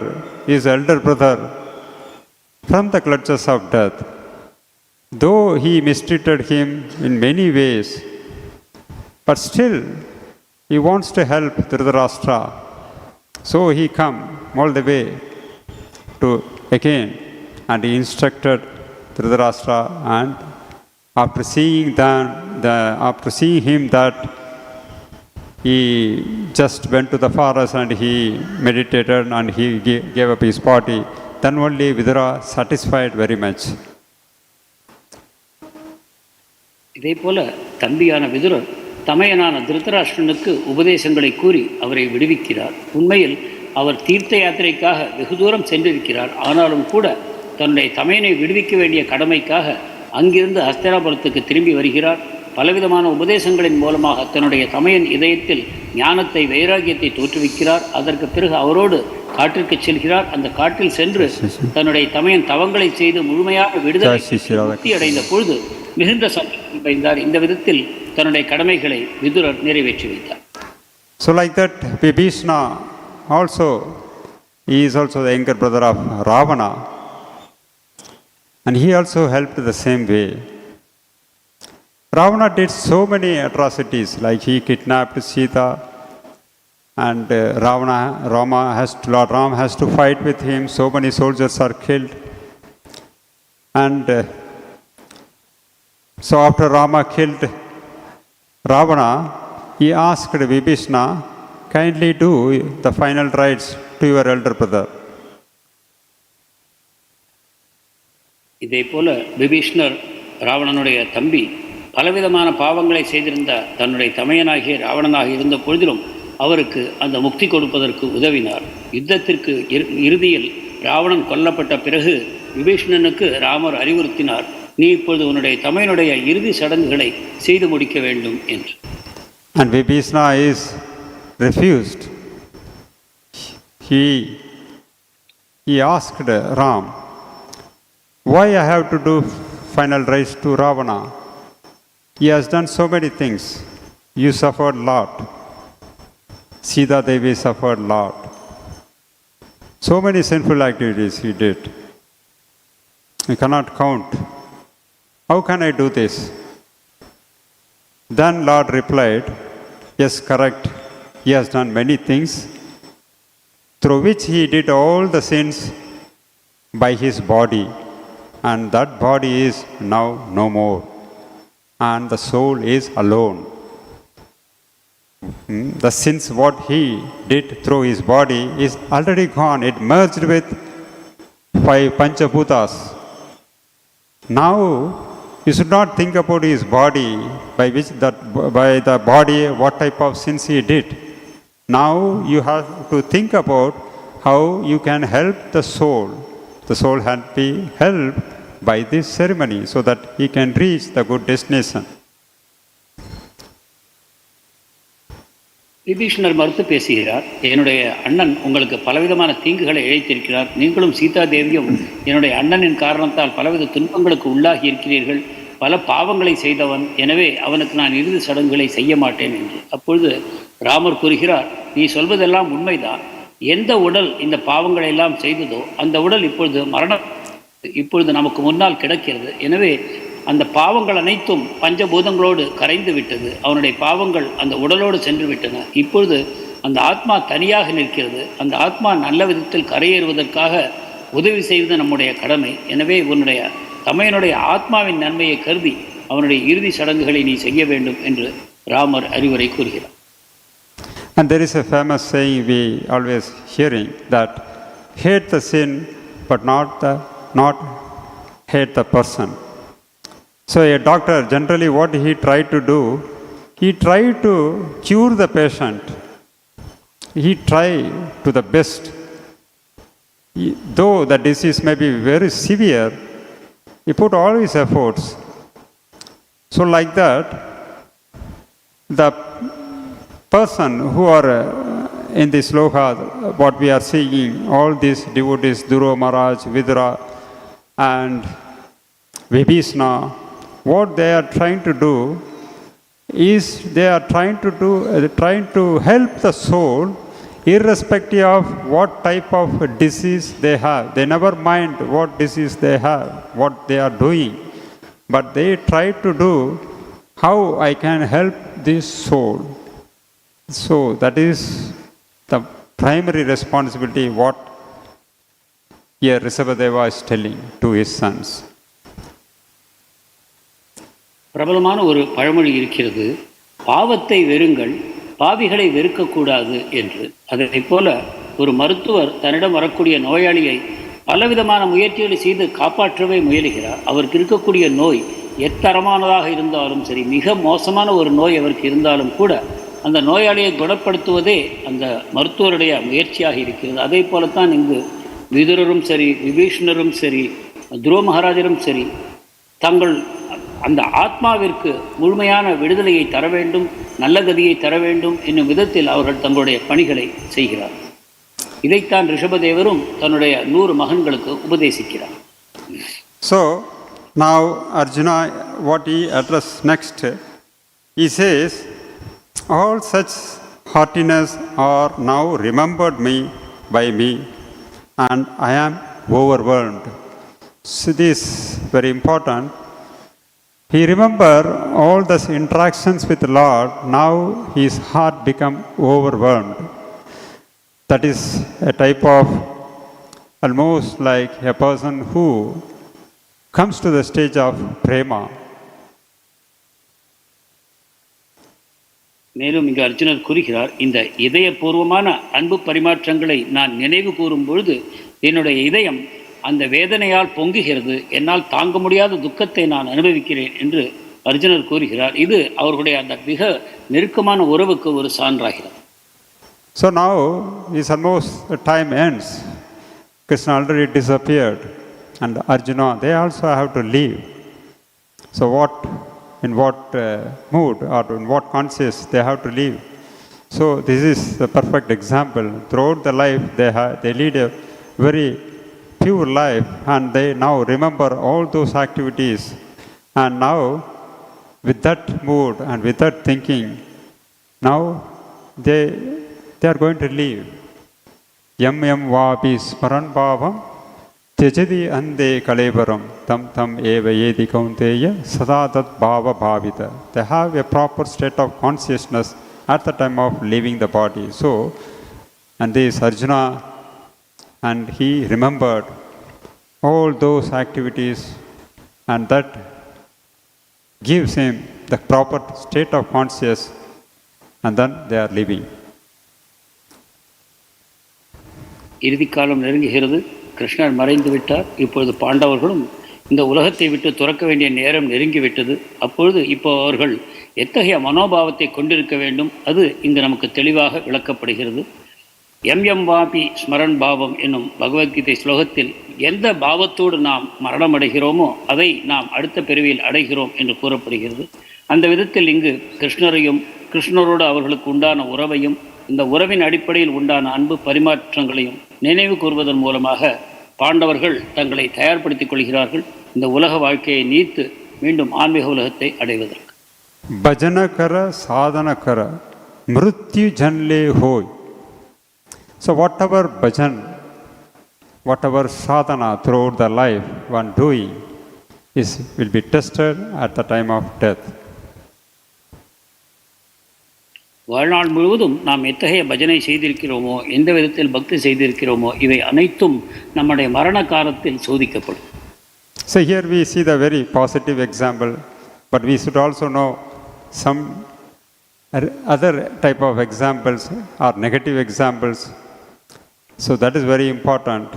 his elder brother from the clutches of death. Though he mistreated him in many ways, but still he wants to help Dhritarashtra. So he come all the way to again, and he instructed Dhritarashtra, and after seeing him that he just went to the forest and he meditated and he gave up his body, then only Vidura satisfied very much. இதே போல தம்பியான விதுரர் தமையனான திருதராஷ்டிரனுக்கு உபதேசங்களை கூறி அவரை விடுவிக்கிறார். உண்மையில் அவர் தீர்த்த யாத்திரைக்காக வெகு தூரம் சென்றிருக்கிறார். ஆனாலும் கூட தன்னுடைய தமையனை விடுவிக்க வேண்டிய கடமைக்காக அங்கிருந்து ஹஸ்தினாபுரத்துக்கு திரும்பி வருகிறார். பலவிதமான உபதேசங்களின் மூலமாக தன்னுடைய தமையன் இதயத்தில் ஞானத்தை வைராகியத்தை தோற்றுவிக்கிறார். அதற்கு பிறகு அவரோடு காட்டிற்கு செல்கிறார். அந்த காட்டில் சென்று தன்னுடைய தமையன் தவங்களை செய்து முழுமையாக விடுதலை முக்தி அடைந்த பொழுது மிகுந்த சந்தோஷம் அடைந்தார். இந்த விதத்தில் தன்னுடைய கடமைகளை விதுரர் நிறைவேற்றி வைத்தார். So like that, Vibhishana also, he is also the younger brother of Ravana, and he also helped the same way. Ravana did so many atrocities, like he kidnapped Sita, and Lord Ram has to fight with him. So many soldiers are killed, and so after Rama killed Ravana, he asked Vibhishana, kindly do the final rites to your elder brother. இதே போல விபீஷ்ணர் ராவணனுடைய தம்பி பலவிதமான பாவங்களை செய்திருந்த தன்னுடைய தமையனாகிய ராவணனாக இருந்த பொழுதிலும் அவருக்கு அந்த முக்தி கொடுப்பதற்கு உதவினார். யுத்தத்திற்கு இறுதியில் ராவணன் கொல்லப்பட்ட பிறகு விபீஷ்ணனுக்கு ராமர் அறிவுறுத்தினார், நீ இப்பொழுது உன்னுடைய தமையனுடைய இறுதி சடங்குகளை செய்து முடிக்க வேண்டும் என்று. And Vibhishana is refused. He asked Ram, why I have to do final rites to Ravana? He has done so many things. You suffered a lot. Sita Devi suffered a lot. So many sinful activities he did. I cannot count. How can I do this? Then Lord replied, yes, correct. He has done many things through which he did all the sins by his body, and that body is now no more, and the soul is alone. The sins what he did through his body is already gone. It merged with 5 Panchabhutas. Now you should not think about his body, by the body what type of sins he did. Now you have to think about how you can help the soul. The soul had to be helped by this ceremony so that he can reach the good destination. விபீஷ்ணர் மறுத்து பேசுகிறார், என்னுடைய அண்ணன் உங்களுக்கு பலவிதமான தீங்குகளை இழைத்திருக்கிறார். நீங்களும் சீதா தேவியும் என்னுடைய அண்ணனின் காரணத்தால் பலவித துன்பங்களுக்கு உள்ளாகி இருக்கிறீர்கள். பல பாவங்களை செய்தவன், எனவே அவனுக்கு நான் இறுதி சடங்குகளை செய்ய மாட்டேன் என்று. அப்பொழுது ராமர் கூறுகிறார், நீ சொல்வதெல்லாம் உண்மைதான். எந்த உடல் இந்த பாவங்களை எல்லாம் செய்ததோ அந்த உடல் இப்பொழுது நமக்கு முன்னால் கிடக்கிறது. எனவே அந்த பாவங்கள் அனைத்தும் பஞ்சபூதங்களோடு கரைந்து விட்டது. அவனுடைய பாவங்கள் அந்த உடலோடு சென்று விட்டன. இப்பொழுது அந்த ஆத்மா தனியாக நிற்கிறது. அந்த ஆத்மா நல்ல விதத்தில் கரையேறுவதற்காக உதவி செய்வது நம்முடைய கடமை. எனவே உன்னுடைய தமையனுடைய ஆத்மாவின் நன்மையை கருதி அவனுடைய இறுதி சடங்குகளை நீ செய்ய வேண்டும் என்று ராமர் அறிவுரை கூறுகிறார். And there is a famous saying we always hearing that hate the sin but not hate the person. So a doctor generally what he tried to do, he tried to cure the patient. He tried to the best. Though the disease may be very severe, he put all his efforts. So like that, the person who are in this sloka, what we are seeing, all these devotees, Dhruva Maharaj, Vidura and Vibhishna, what they are trying to do is they are trying to help the soul irrespective of what type of disease they have. They never mind what disease they have, what they are doing, but they try to do how I can help this soul. So that is the primary responsibility what here Rishabhadeva is telling to his sons. பிரபலமான ஒரு பழமொழி இருக்கிறது, பாவத்தை வெறுங்கள், பாவிகளை வெறுக்கக்கூடாது என்று. அதை போல ஒரு மருத்துவர் தன்னிடம் வரக்கூடிய நோயாளியை பலவிதமான முயற்சிகளை செய்து காப்பாற்றவே முயலுகிறார். அவருக்கு இருக்கக்கூடிய நோய் எத்தரமானதாக இருந்தாலும் சரி, மிக மோசமான ஒரு நோய் அவருக்கு இருந்தாலும் கூட அந்த நோயாளியை குணப்படுத்துவதே அந்த மருத்துவருடைய முயற்சியாக இருக்கிறது. அதே போலத்தான் இங்கு விதுரரும் சரி, விபீஷணரும் சரி, துருவ மகாராஜரும் சரி, தங்கள் அந்த ஆத்மாவிற்கு முழுமையான விடுதலையை தர வேண்டும், நல்ல கதியை தர வேண்டும் என்னும் விதத்தில் அவர்கள் தங்களுடைய பணிகளை செய்கிறார். இதைத்தான் ரிஷபதேவரும் தன்னுடைய 100 மகன்களுக்கு உபதேசிக்கிறார். So now Arjuna, what he addressed next, he says, all such heartiness are now remembered by me and I am overwhelmed. So this is very important. He remembered all those interactions with the Lord, now his heart become overwhelmed. That is a type of almost like a person who comes to the stage of prema. மேலும் இங்கு அர்ஜுனர் கூறுகிறார், இந்த இதயபூர்வமான அன்பு பரிமாற்றங்களை நான் நினைவு கூறும் பொழுது என்னுடைய இதயம் அந்த வேதனையால் பொங்குகிறது, என்னால் தாங்க முடியாத துக்கத்தை நான் அனுபவிக்கிறேன் என்று அர்ஜுனர் கூறுகிறார். இது அவர்களுடைய அந்த மிக நெருக்கமான உறவுக்கு ஒரு சான்றாகிறது. So now is almost the time ends. Krishna already disappeared and Arjuna, they also have to leave. So in what mood or in what conscience they have to leave. So this is the perfect example. Throughout the life they lead a very pure life and they now remember all those activities, and now with that mood and with that thinking, now they are going to leave. Yam vapi smaran bhavam tyajati ande kalevaram tam eva yedi kaunteya sada tat bhava bhavita. They have a proper state of consciousness at the time of leaving the body. So, and this Arjuna, and he remembered all those activities, and that gives him the proper state of consciousness, and then they are living. இறுதி காலம் நெருங்குகிறது. கிருஷ்ணர் மறைந்து விட்டார். இப்பொழுது பாண்டவர்களும் இந்த உலகத்தை விட்டு துறக்க வேண்டிய நேரம் நெருங்கிவிட்டது. அப்பொழுது இப்போ அவர்கள் எத்தகைய மனோபாவத்தை கொண்டிருக்க வேண்டும், அது இங்கு நமக்கு தெளிவாக விளக்கப்படுகிறது. எம் வாபி ஸ்மரன் பாவம் என்னும் பகவத்கீதை ஸ்லோகத்தில் எந்த பாவத்தோடு நாம் மரணம் அடைகிறோமோ அதை நாம் அடுத்த பிறவியில் அடைகிறோம் என்று கூறப்படுகிறது. அந்த விதத்தில் இங்கு கிருஷ்ணரையும் கிருஷ்ணரோடு அவர்களுக்கு உண்டான உறவையும் இந்த உறவின் அடிப்படையில் உண்டான அன்பு பரிமாற்றங்களையும் நினைவு கூறுவதன் மூலமாக பாண்டவர்கள் தங்களை தயார்படுத்திக் கொள்கிறார்கள் இந்த உலக வாழ்க்கையை நீத்து மீண்டும் ஆன்மீக உலகத்தை அடைவதற்கு. பஜனகர சாதனகர mrityu janle hoy. So whatever bhajan, whatever sadhana throughout the life one doing will be tested at the time of death. வாழ்நாள் முழுவதும் நாம் எத்தகைய பஜனை செய்திருக்கிறோமோ, எந்த விதத்தில் பக்தி செய்திருக்கிறோமோ, இவை அனைத்தும் நம்முடைய மரண காலத்தில் சோதிக்கப்படும். So here we see the very positive example, but we should also know some other type of examples or negative examples. So that is very important,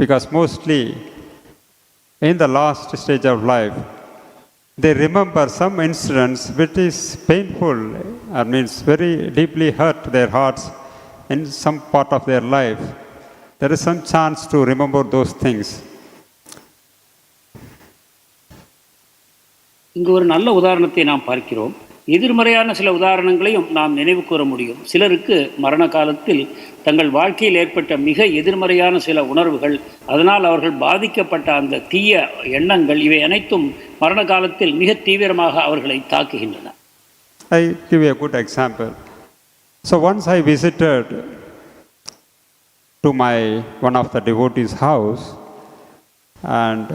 because mostly in the last stage of life, they remember some incidents which is painful, or means very deeply hurt their hearts in some part of their life. There is some chance to remember those things. இங்கு ஒரு நல்ல உதாரணத்தை நாம் பார்க்கிறோம். எதிர்மறையான சில உதாரணங்களையும் நாம் நினைவு கூற முடியும். சிலருக்கு மரண காலத்தில் தங்கள் வாழ்க்கையில் ஏற்பட்ட மிக எதிர்மறையான சில உணர்வுகள், அதனால் அவர்கள் பாதிக்கப்பட்ட அந்த தீய எண்ணங்கள், இவை அனைத்தும் மரண காலத்தில் மிக தீவிரமாக அவர்களை தாக்குகின்றன. I give you a good example. So once I visited to one of the devotees' house, and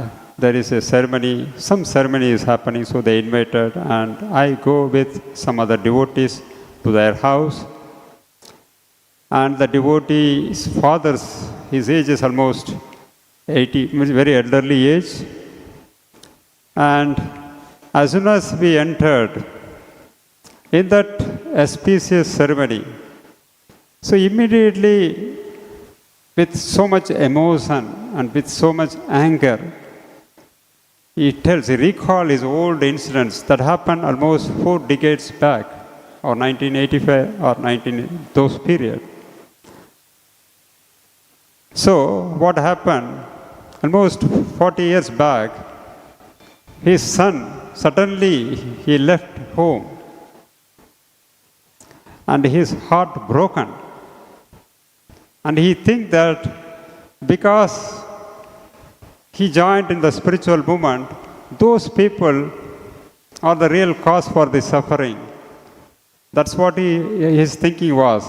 there is a ceremony, some ceremony is happening, so they invited, and I go with some other devotees to their house. And the devotee's father's, his age is almost 80, very elderly age. And as soon as we entered in that auspicious ceremony, so immediately with so much emotion and with so much anger, he recall his old incidents that happened almost 4 decades back, or 1985 or those period. So what happened, almost 40 years back, his son, suddenly he left home and his heart broken. And he think that because he joined in the spiritual movement, those people are the real cause for the suffering. That's what his thinking was.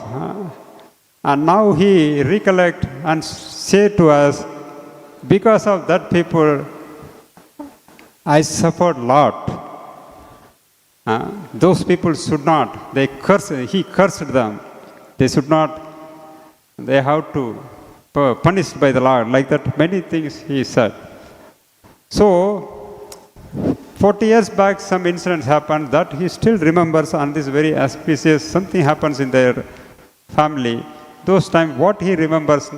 And now he recollect and say to us, because of that people, I suffered a lot. Those people should not, he cursed them. They should not, they have to punished by the Lord, like that many things he said. So 40 years back some incidents happened that he still remembers, on this very auspicious, something happens in their family. Those times what he remembers,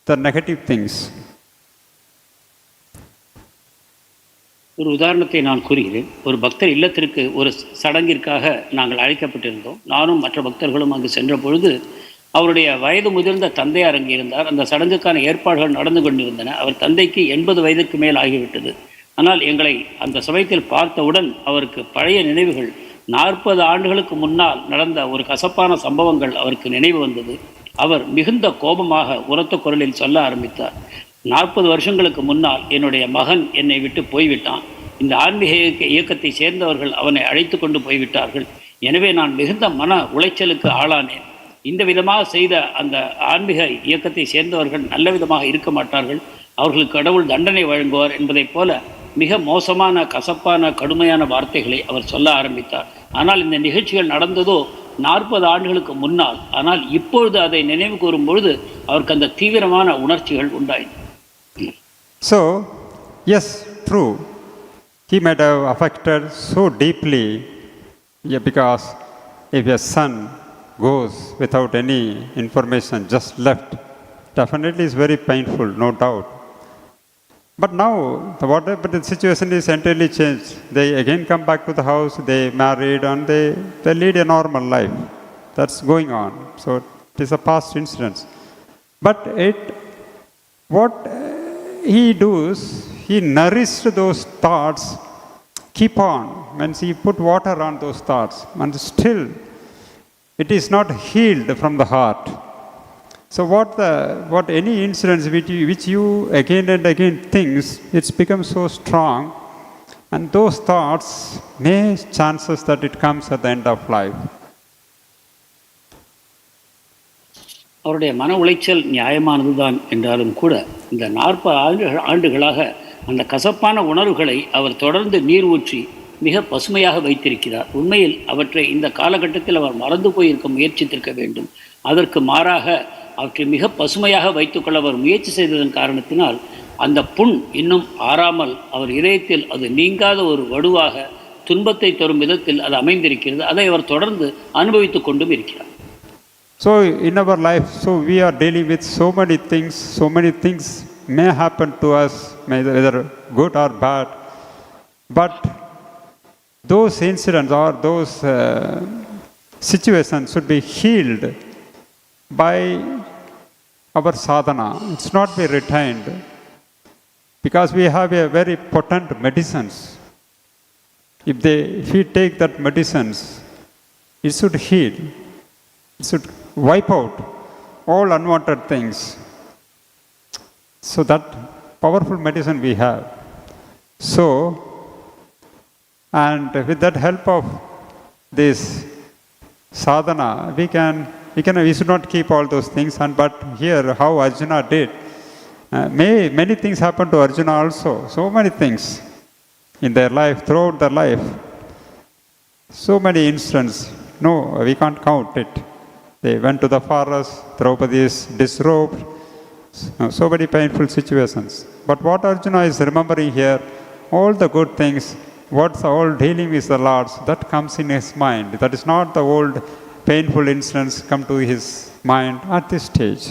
the negative things. ஒரு உதாரணத்தை நான் கூறுகிறேன். ஒரு பக்தர் இல்லத்திற்கு ஒரு சடங்கிற்காக நாங்கள் அழைக்கப்பட்டிருந்தோம். நானும் மற்ற பக்தர்களும் அங்கு சென்ற பொழுது அவருடைய வயது முதிர்ந்த தந்தையார் அங்கே இருந்தார். அந்த சடங்குக்கான ஏற்பாடுகள் நடந்து கொண்டிருந்தன. அவர் தந்தைக்கு 80 வயதுக்கு மேல் ஆகிவிட்டது. ஆனால் எங்களை அந்த சமயத்தில் பார்த்தவுடன் அவருக்கு பழைய நினைவுகள், 40 ஆண்டுகளுக்கு முன்னால் நடந்த ஒரு கசப்பான சம்பவங்கள் அவருக்கு நினைவு வந்தது. அவர் மிகுந்த கோபமாக உரத்த குரலில் சொல்ல ஆரம்பித்தார். 40 வருஷங்களுக்கு முன்னால் என்னுடைய மகன் என்னை விட்டு போய்விட்டான். இந்த ஆன்மீக இயக்கத்தை சேர்ந்தவர்கள் அவனை அழைத்து கொண்டு போய்விட்டார்கள். எனவே நான் மிகுந்த மன உளைச்சலுக்கு ஆளானேன். இந்த விதமாக செய்த அந்த ஆன்மீக இயக்கத்தை சேர்ந்தவர்கள் நல்ல விதமாக இருக்க மாட்டார்கள், அவர்களுக்கு கடவுள் தண்டனை வழங்குவார் என்பதைப் போல மிக மோசமான, கசப்பான, கடுமையான வார்த்தைகளை அவர் சொல்ல ஆரம்பித்தார். ஆனால் இந்த நிகழ்ச்சிகள் நடந்ததோ 40 ஆண்டுகளுக்கு முன்னால். ஆனால் இப்பொழுது அதை நினைவு கூறும் பொழுது அவருக்கு அந்த தீவிரமான உணர்ச்சிகள் உண்டாயின. So, yes, true. He might have affected so deeply, because if a son goes without any information, just left, definitely is very painful, no doubt. But now, the situation is entirely changed. They again come back to the house, they married, and they lead a normal life. That's going on. So it is a past incident. But what he does, he nourished those thoughts, keep on. Means he put water on those thoughts, and still it is not healed from the heart. So what any incidents which you again and again thinks, it's become so strong, And those thoughts may chances that it comes at the end of life. அவருடைய மன உளைச்சல் நியாயமானதுதான் என்றாலும் கூட இந்த 40 ஆண்டுகளாக அந்த கசப்பான உணர்வுகளை அவர் தொடர்ந்து நீர் ஊற்றி மிக பசுமையாக வைத்திருக்கிறார். உண்மையில் அவற்றை இந்த காலகட்டத்தில் அவர் மறந்து போயிருக்க முயற்சித்திருக்க வேண்டும். அதற்கு மாறாக அவற்றை மிக பசுமையாக வைத்துக்கொள்ள அவர் முயற்சி செய்ததன் காரணத்தினால் அந்த புண் இன்னும் ஆறாமல் அவர் இதயத்தில் அது நீங்காத ஒரு வடுவாக துன்பத்தை தரும் விதத்தில் அது அமைந்திருக்கிறது. அதை அவர் தொடர்ந்து அனுபவித்துக் கொண்டும் இருக்கிறார். So in our life, so we are dealing with so many things may happen to us, whether good or bad, but those incidents or those situations should be healed by our sadhana. It's not be retained, because we have a very potent medicines. If we take that medicines, it should heal. It should wipe out all unwanted things. So that powerful medicine we have. So, and with that help of this sadhana, we should not keep all those things. And but here, how Arjuna did, many things happened to Arjuna also. So many things in their life, throughout their life. So many incidents. No, we can't count it. They went to the forest, Draupadi is disrobed, so many painful situations. But what Arjuna is remembering here, all the good things, what's the old dealing with the Lords, that comes in his mind. That is not the old painful incidents come to his mind at this stage.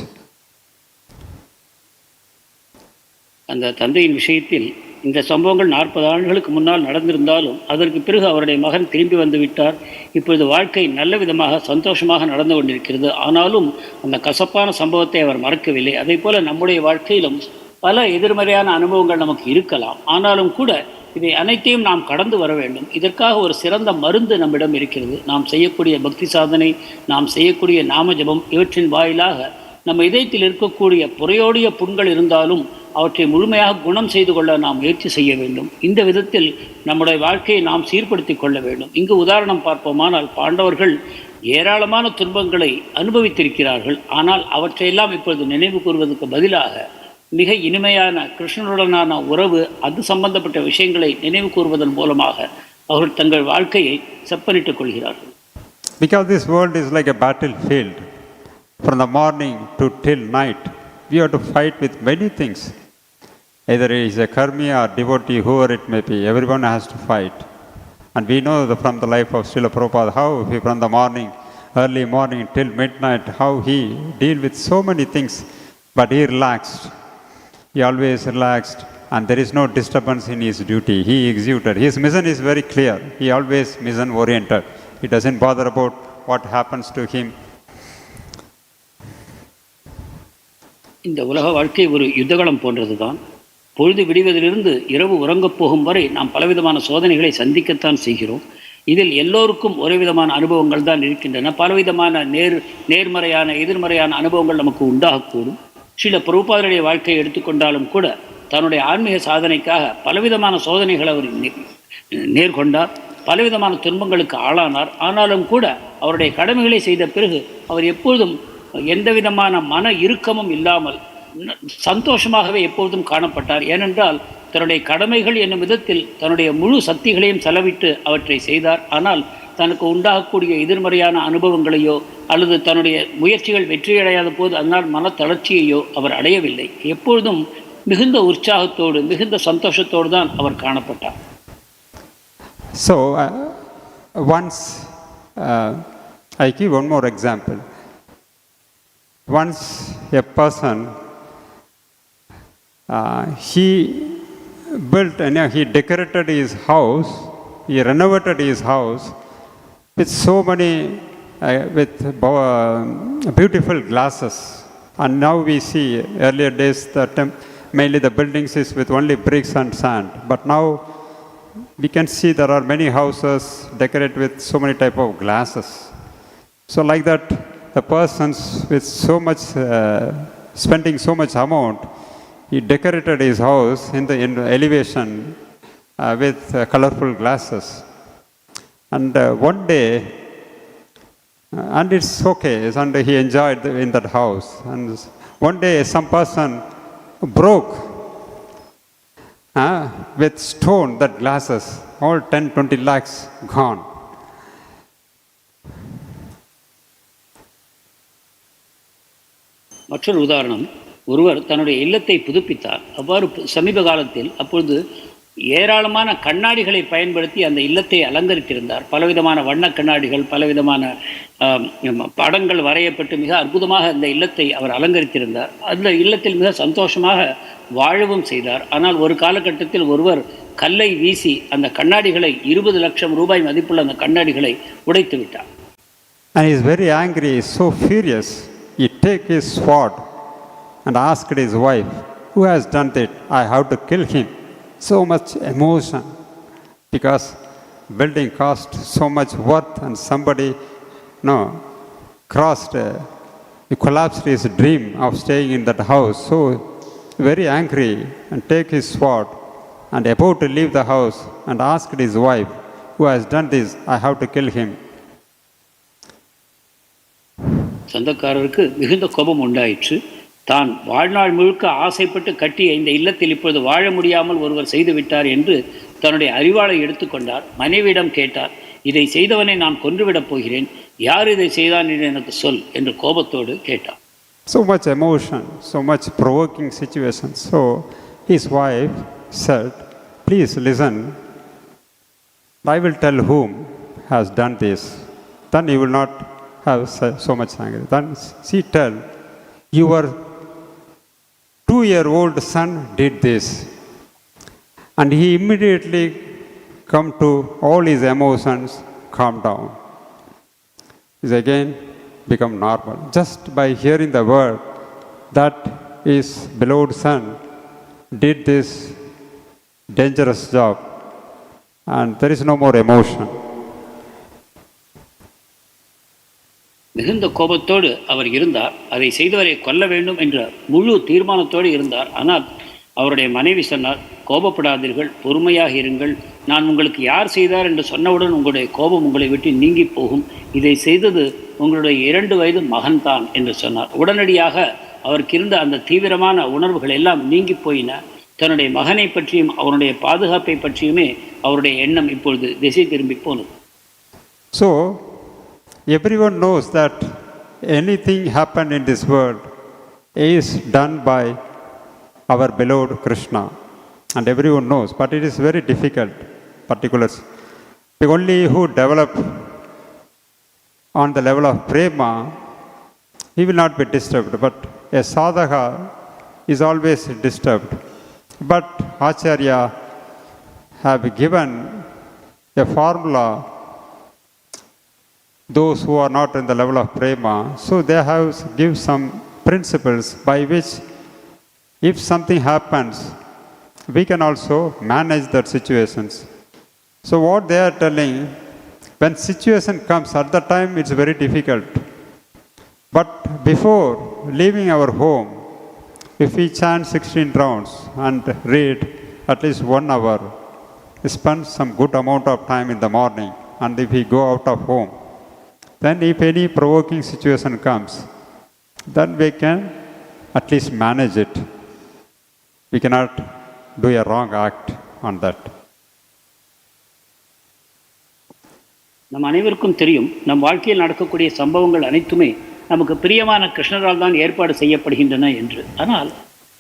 அந்த தந்தையின் விஷயத்தில் இந்த சம்பவங்கள் 40 ஆண்டுகளுக்கு முன்னால் நடந்திருந்தாலும் அதற்கு பிறகு அவருடைய மகன் திரும்பி வந்து விட்டார். இப்பொழுது வாழ்க்கை நல்ல விதமாக சந்தோஷமாக நடந்து கொண்டிருக்கிறது. ஆனாலும் அந்த கசப்பான சம்பவத்தை அவர் மறக்கவில்லை. அதே போல நம்முடைய வாழ்க்கையிலும் பல எதிர்மறையான அனுபவங்கள் நமக்கு இருக்கலாம். ஆனாலும் கூட இதை அனைத்தையும் நாம் கடந்து வர வேண்டும். இதற்காக ஒரு சிறந்த மருந்து நம்மிடம் இருக்கிறது. நாம் செய்யக்கூடிய பக்தி சாதனை, நாம் செய்யக்கூடிய நாம ஜபம், இவற்றின் வாயிலாக நம்ம இதயத்தில் இருக்கக்கூடிய புறையோடிய புண்கள் இருந்தாலும் அவற்றை முழுமையாக குணம் செய்து கொள்ள நாம் முயற்சி செய்ய வேண்டும். இந்த விதத்தில் நம்முடைய வாழ்க்கையை நாம் சீர்படுத்திக் கொள்ள வேண்டும். இங்கு உதாரணம் பார்ப்போமானால், பாண்டவர்கள் ஏராளமான துன்பங்களை அனுபவித்திருக்கிறார்கள். ஆனால் அவற்றையெல்லாம் இப்பொழுது நினைவு கூறுவதற்கு பதிலாக மிக இனிமையான கிருஷ்ணனுடனான உறவு, அது சம்பந்தப்பட்ட விஷயங்களை நினைவு கூறுவதன் மூலமாக அவர்கள் தங்கள் வாழ்க்கையை செப்பனிட்டுக் கொள்கிறார்கள். Because this world is like a battlefield. From the morning to till night, we have to fight with many things. Either it is a karmi or devotee, whoever it may be, everyone has to fight. And we know from the life of Srila Prabhupada how he, from the morning, early morning till midnight, how he deal with so many things, but he relaxed. He always relaxed, and there is no disturbance in his duty. He executed. His mission is very clear. He always mission oriented. He doesn't bother about what happens to him. இந்த உலக வாழ்க்கை ஒரு யுத்தகலம் போன்றது தான். பொழுது விடுவதிலிருந்து இரவு உறங்கப் போகும் வரை நாம் பலவிதமான சோதனைகளை சந்திக்கத்தான் செய்கிறோம். இதில் எல்லோருக்கும் ஒரே விதமான அனுபவங்கள் தான் இருக்கின்றன. பலவிதமான நேர்மறையான எதிர்மறையான அனுபவங்கள் நமக்கு உண்டாகக்கூடும். ஸ்ரீல பிரபுபாதருடைய வாழ்க்கையை எடுத்துக்கொண்டாலும் கூட தன்னுடைய ஆன்மீக சாதனைக்காக பலவிதமான சோதனைகளை அவர் நேர்கொண்டார். பலவிதமான துன்பங்களுக்கு ஆளானார். ஆனாலும் கூட அவருடைய கடமைகளை செய்த பிறகு அவர் எப்பொழுதும் எந்த விதமான மன இறுக்கமும் இல்லாமல் சந்தோஷமாகவே எப்பொழுதும் காணப்பட்டார். ஏனென்றால் தன்னுடைய கடமைகள் என்னும் விதத்தில் தன்னுடைய முழு சக்திகளையும் செலவிட்டு அவற்றை செய்தார். ஆனால் தனக்கு உண்டாகக்கூடிய எதிர்மறையான அனுபவங்களையோ அல்லது தன்னுடைய முயற்சிகள் வெற்றியடையாத போது அதனால் மன தளர்ச்சியையோ அவர் அடையவில்லை. எப்பொழுதும் மிகுந்த உற்சாகத்தோடு மிகுந்த சந்தோஷத்தோடு தான் அவர் காணப்பட்டார். So once I give one more example. Once a person he decorated his house, he renovated his house with so many beautiful glasses. And now we see, earlier days mainly the buildings is with only bricks and sand, but now we can see there are many houses decorated with so many type of glasses. So like that, the persons with so much spending so much amount, he decorated his house in the elevation with colorful glasses. And one day, and it's okay, and he enjoyed in that house. And one day some person broke with stone that glasses, all 10-20 lakhs gone. மற்றொரு உதாரணம், ஒருவர் தன்னுடைய இல்லத்தை புதுப்பித்தார். அவ்வாறு சமீப காலத்தில் அப்பொழுது ஏராளமான கண்ணாடிகளை பயன்படுத்தி அந்த இல்லத்தை அலங்கரித்திருந்தார். பலவிதமான வண்ண கண்ணாடிகள், பலவிதமான படங்கள் வரையப்பட்டு மிக அற்புதமாக அந்த இல்லத்தை அவர் அலங்கரித்திருந்தார். அந்த இல்லத்தில் மிக சந்தோஷமாக வாழவும் செய்தார். ஆனால் ஒரு காலகட்டத்தில் ஒருவர் கல்லை வீசி அந்த கண்ணாடிகளை 20 லட்சம் ரூபாய் மதிப்புள்ள அந்த கண்ணாடிகளை உடைத்து விட்டார். And he is very angry, he is so furious. He took his sword and asked his wife, "Who has done it? I have to kill him." So much emotion, because building cost so much worth, and somebody he collapsed his dream of staying in that house. So very angry, and take his sword and about to leave the house and asked his wife, "Who has done this? I have to kill him." சொந்தக்காரருக்கு மிகுந்த கோபம் உண்டாயிற்று. தான் வாழ்நாள் முழுக்க ஆசைப்பட்டு கட்டிய இந்த இல்லத்தில் இப்பொழுது வாழ முடியாமல் ஒருவர் செய்துவிட்டார் என்று தன்னுடைய அறிவாளை எடுத்துக்கொண்டார். மனைவியிடம் கேட்டார், இதை செய்தவனை நான் கொன்றுவிடப் போகிறேன், யார் இதை செய்தான் என்று எனக்கு சொல் என்று கோபத்தோடு கேட்டார். So much emotion, so much provoking situation. So his wife said, "Please listen, I will tell whom has done this. Then you will not have so much anger." Then she tell, "Your 2-year-old son did this." And he immediately come to all his emotions, calm down. Is again become normal. Just by hearing the word that his beloved son did this dangerous job, and there is no more emotion. மிகுந்த கோபத்தோடு அவர் இருந்தார். அதை செய்தவரை கொல்ல வேண்டும் என்ற முழு தீர்மானத்தோடு இருந்தார். ஆனால் அவருடைய மனைவி சொன்னார், கோபப்படாதீர்கள், பொறுமையாக இருங்கள், நான் உங்களுக்கு யார் செய்தார் என்று சொன்னவுடன் உங்களுடைய கோபம் உங்களை விட்டு நீங்கி போகும், இதை செய்தது உங்களுடைய 2 வயது மகன்தான் என்று சொன்னார். உடனடியாக அவருக்கு இருந்த அந்த தீவிரமான உணர்வுகள் எல்லாம் நீங்கி போயின. தன்னுடைய மகனை பற்றியும் அவருடைய பாதுகாப்பை பற்றியுமே அவருடைய எண்ணம் இப்பொழுது திசை திரும்பி போனது. So everyone knows that anything happened in this world is done by our beloved Krishna, and everyone knows, but it is very difficult. Particulars, the only who develop on the level of prema, he will not be disturbed, but a sadhaka is always disturbed. But Acharya have given a formula, those who are not in the level of prema, so they have give some principles by which if something happens, we can also manage that situations. So what they are telling, when situation comes, at the time it's very difficult. But before leaving our home, if we chant 16 rounds and read at least 1 hour, spend some good amount of time in the morning, and if we go out of home, then if any provoking situation comes, then we can at least manage it. We cannot do a wrong act on that. நம் அனைவருக்கும் தெரியும், நம் வாழ்க்கையில் நடக்கக்கூடிய சம்பவங்கள் அனைத்துமே நமக்கு பிரியமான கிருஷ்ணரால் தான் ஏற்பாடு செய்யப்படுகின்றன என்று. ஆனால்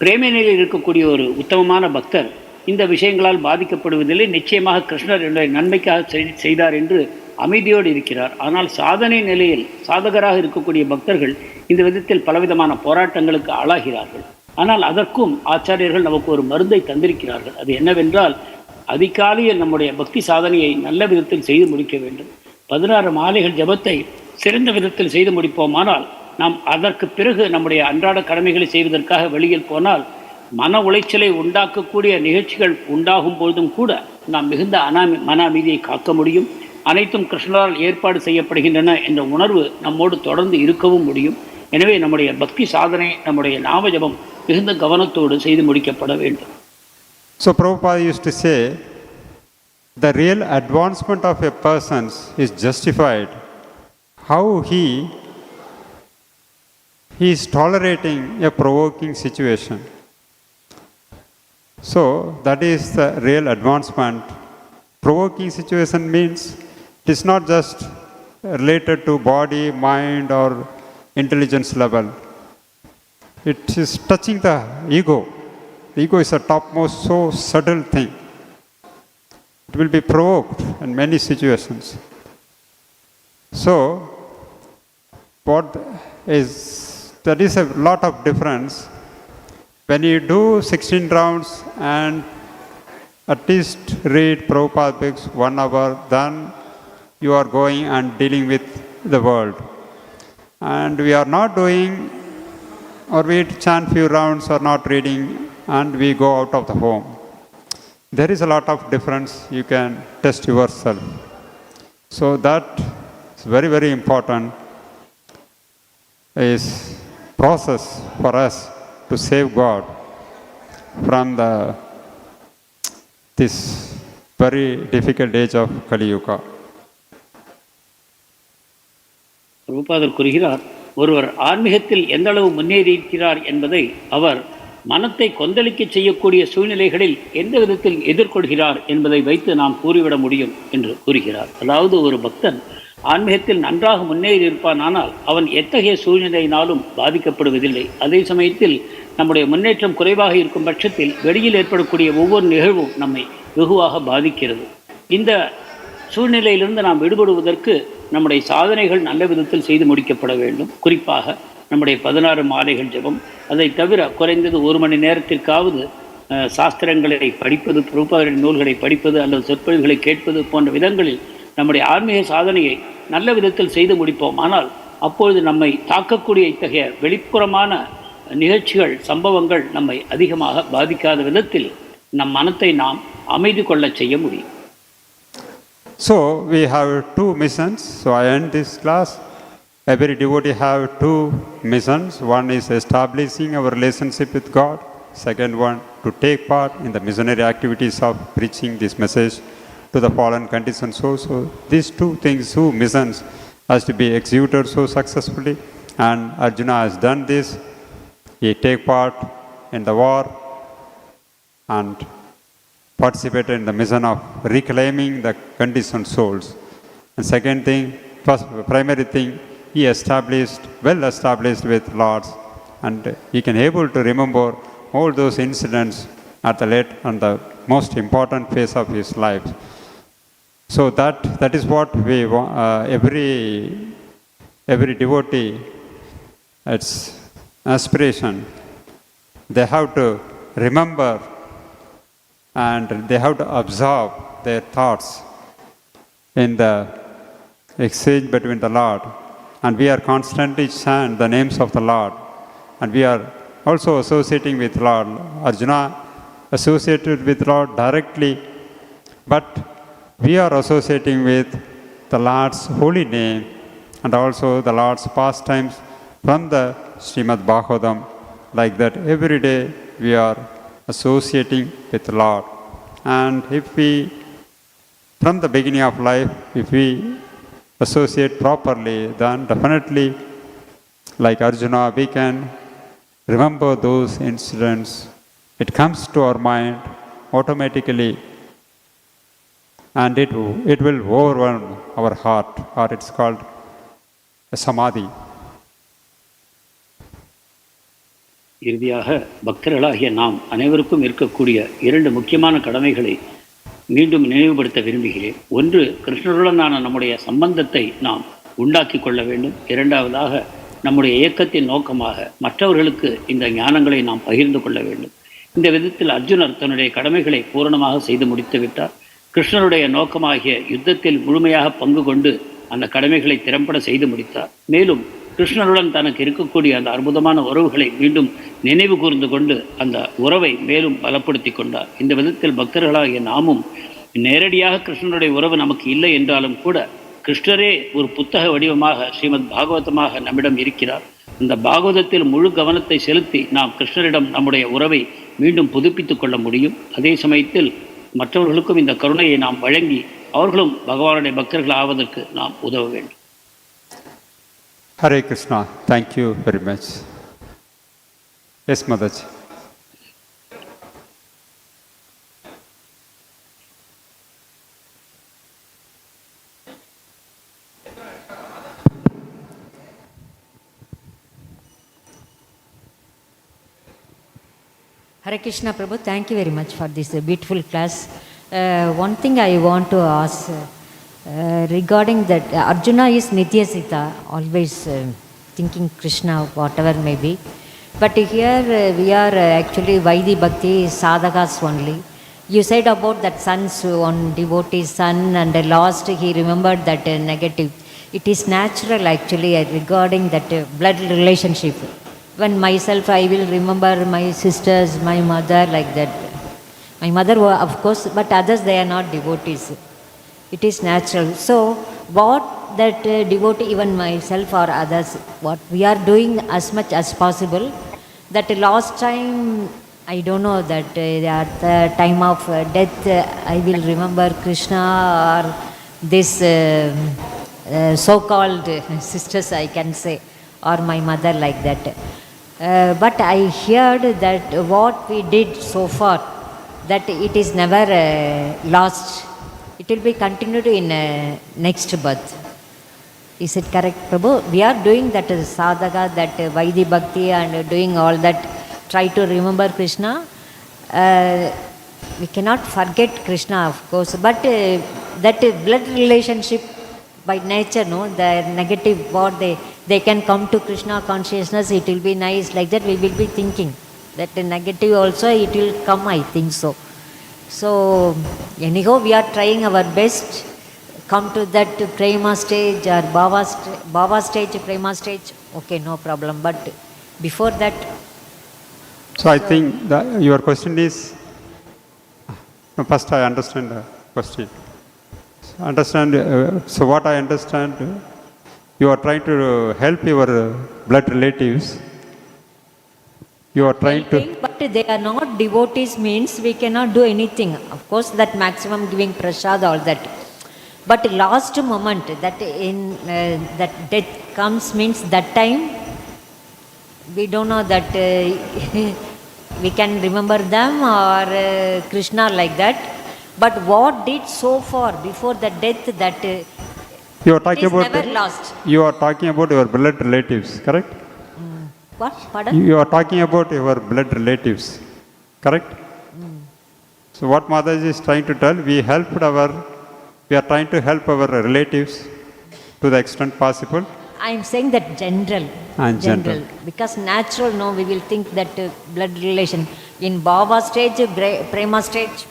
பிரேம நிலையில் இருக்கக்கூடிய ஒரு உத்தமமான பக்தர் இந்த விஷயங்களால் பாதிக்கப்படுவதில்லை. நிச்சயமாக கிருஷ்ணர் என்னுடைய நன்மைக்காக செய்தார் என்று அமைதியோடு இருக்கிறார். ஆனால் சாதனை நிலையில் சாதகராக இருக்கக்கூடிய பக்தர்கள் இந்த விதத்தில் பலவிதமான போராட்டங்களுக்கு ஆளாகிறார்கள். ஆனால் அதற்கும் ஆச்சாரியர்கள் நமக்கு ஒரு மருந்தை தந்திருக்கிறார்கள். அது என்னவென்றால், அதிகாலையில் நம்முடைய பக்தி சாதனையை நல்ல விதத்தில் செய்து முடிக்க வேண்டும். 16 மாலைகள் ஜபத்தை சிறந்த விதத்தில் செய்து முடிப்போமானால், நாம் அதற்கு பிறகு நம்முடைய அன்றாட கடமைகளை செய்வதற்காக வெளியில் போனால் மன உளைச்சலை உண்டாக்கக்கூடிய நிகழ்ச்சிகள் உண்டாகும் பொழுதும் கூட நாம் மிகுந்த மன அமைதியை காக்க முடியும். அனைத்தும் கிருஷ்ணரால் ஏற்பாடு செய்யப்படுகின்றன என்ற உணர்வு நம்மோடு தொடர்ந்து இருக்கவும் முடியும். எனவே நம்முடைய பக்தி சாதனை, நம்முடைய நாம ஜபம் மிகுந்த கவனத்தோடு செய்து முடிக்கப்பட வேண்டும். So Prabhupada used to say, the real advancement of a person is justified how he is tolerating a provoking situation. So that is the real advancement. Provoking situation means it is not just related to body, mind or intelligence level. It is touching the ego. The ego is a topmost, so subtle thing. It will be provoked in many situations. So there is a lot of difference. When you do 16 rounds and at least read Prabhupada books 1 hour, then you are going and dealing with the world. And we are not doing, or we chant few rounds or not reading, and we go out of the home. There is a lot of difference. You can test yourself. So that is very, very important. Is process for us to save God from this very difficult age of Kali Yuga. பிரபுபாதர் கூறுகிறார், ஒருவர் ஆன்மீகத்தில் எந்த அளவு முன்னேறி இருக்கிறார் என்பதை அவர் மனத்தை கொந்தளிக்க செய்யக்கூடிய சூழ்நிலைகளில் எந்த விதத்தில் எதிர்கொள்கிறார் என்பதை வைத்து நாம் கூறிவிட முடியும் என்று கூறுகிறார். அதாவது ஒரு பக்தன் ஆன்மீகத்தில் நன்றாக முன்னேறி இருப்பானால் அவன் எத்தகைய சூழ்நிலையினாலும் பாதிக்கப்படுவதில்லை. அதே சமயத்தில் நம்முடைய முன்னேற்றம் குறைவாக இருக்கும் பட்சத்தில் வெளியில் ஏற்படக்கூடிய ஒவ்வொரு நிகழ்வும் நம்மை வெகுவாக பாதிக்கிறது. இந்த சூழ்நிலையிலிருந்து நாம் விடுபடுவதற்கு நம்முடைய சாதனைகள் நல்ல விதத்தில் செய்து முடிக்கப்பட வேண்டும். குறிப்பாக நம்முடைய 16 மாலைகள் ஜெபம், அதை தவிர குறைந்தது 1 மணி நேரத்திற்காவது சாஸ்திரங்களை படிப்பது, பிரபுபாதரின் நூல்களை படிப்பது அல்லது சொற்பொழிவுகளை கேட்பது போன்ற விதங்களில் நம்முடைய ஆன்மீக சாதனையை நல்ல விதத்தில் செய்து முடிப்போம். ஆனால் அப்பொழுது நம்மை தாக்கக்கூடிய இத்தகைய வெளிப்புறமான நிகழ்ச்சிகள், சம்பவங்கள் நம்மை அதிகமாக பாதிக்காத விதத்தில் நம் மனத்தை நாம் அமைதி கொள்ள செய்ய முடியும். So we have 2 missions. So I end this class. Every devotee have 2 missions. One is establishing our relationship with God. Second one, to take part in the missionary activities of preaching this message to the fallen conditioned souls. So these 2 things, 2 missions has to be executed so successfully. And Arjuna has done this. He take part in the war and participated in the mission of reclaiming the conditioned souls. And second thing, first primary thing, he well established with Lords, and he can able to remember all those incidents at the late and the most important phase of his life. So that is what we want, every devotee, its aspiration. They have to remember and they have to observe their thoughts in the exchange between the Lord. And we are constantly chant the names of the Lord. And we are also associating with Lord. Arjuna associated with Lord directly, but we are associating with the Lord's holy name and also the Lord's pastimes from the Srimad Bhagavatam. Like that, every day we are associating with Lord. And if we, from the beginning of life, if we associate properly, then definitely, like Arjuna, we can remember those incidents. It comes to our mind automatically, and it will overwhelm our heart, or it's called a samadhi. இறுதியாக பக்தர்களாகிய நாம் அனைவருக்கும் இருக்கக்கூடிய 2 முக்கியமான கடமைகளை மீண்டும் நினைவுபடுத்த விரும்புகிறேன். ஒன்று, கிருஷ்ணருடனான நம்முடைய சம்பந்தத்தை நாம் உண்டாக்கி கொள்ள வேண்டும். இரண்டாவதாக, நம்முடைய இயக்கத்தின் நோக்கமாக மற்றவர்களுக்கு இந்த ஞானங்களை நாம் பகிர்ந்து கொள்ள வேண்டும். இந்த விதத்தில் அர்ஜுனர் தன்னுடைய கடமைகளை பூரணமாக செய்து முடித்து விட்டார். கிருஷ்ணருடைய நோக்கமாகிய யுத்தத்தில் முழுமையாக பங்கு கொண்டு அந்த கடமைகளை திறம்பட செய்து முடித்தார். மேலும் கிருஷ்ணருடன் தனக்கு இருக்கக்கூடிய அந்த அற்புதமான உறவுகளை மீண்டும் நினைவு கூர்ந்து கொண்டு அந்த உறவை மேலும் பலப்படுத்தி கொண்டார். இந்த விதத்தில் பக்தர்களாகிய நாமும் நேரடியாக கிருஷ்ணனுடைய உறவு நமக்கு இல்லை என்றாலும் கூட கிருஷ்ணரே ஒரு புத்தக வடிவமாக ஸ்ரீமத் பாகவதமாக நம்மிடம் இருக்கிறார். அந்த பாகவதத்தில் முழு கவனத்தை செலுத்தி நாம் கிருஷ்ணரிடம் நம்முடைய உறவை மீண்டும் புதுப்பித்துக் கொள்ள முடியும். அதே சமயத்தில் மற்றவர்களுக்கும் இந்த கருணையை நாம் வழங்கி அவர்களும் பகவானுடைய பக்தர்கள் ஆவதற்கு நாம் உதவ வேண்டும். Hare Krishna. Thank you very much. Yes, Mataji. Hare Krishna Prabhu, thank you very much for this beautiful class. One thing I want to ask regarding that Arjuna is Nitya Sita, always thinking Krishna, whatever may be. But here we are actually Vaidhi Bhakti Sadhakas only. You said about that son's one devotee's son and lost, he remembered that negative. It is natural actually regarding that blood relationship. When myself, I will remember my sisters, my mother, like that. My mother, of course, but others, they are not devotees. It is natural. So, what that devotee, even myself or others, what we are doing as much as possible, that last time, I don't know, that at the time of death, I will remember Krishna or this so-called sisters, I can say, or my mother, like that. But I heard that what we did so far, that it is never lost. It will be continued in next birth. Is it correct, Prabhu? We are doing that sadhaka, that Vaidhi Bhakti and doing all that, try to remember Krishna. We cannot forget Krishna, of course, but that blood relationship by nature, no, the negative, what they can come to Krishna consciousness, it will be nice, like that we will be thinking. That negative also, it will come, I think so. So, anyhow, we are trying our best, come to that prema stage or bhava stage, prema stage, okay, no problem. But before that... So I think that your question is, first I understand the question. So what I understand, you are trying to help your blood relatives. You are trying to... But they are not devotees means we cannot do anything. Of course, that maximum giving prasad, all that. But last moment, that in that death comes means that time, we don't know that we can remember them or Krishna, like that. But what did so far before the death, that you are talking about never lost. You are talking about your blood relatives, correct? What? Pardon? You are talking about your blood relatives, correct? So what Mādhava is trying to tell, we are trying to help our relatives to the extent possible. I am saying that general. General. Because natural, no, we will think that blood relation. In bhava stage, prema stage,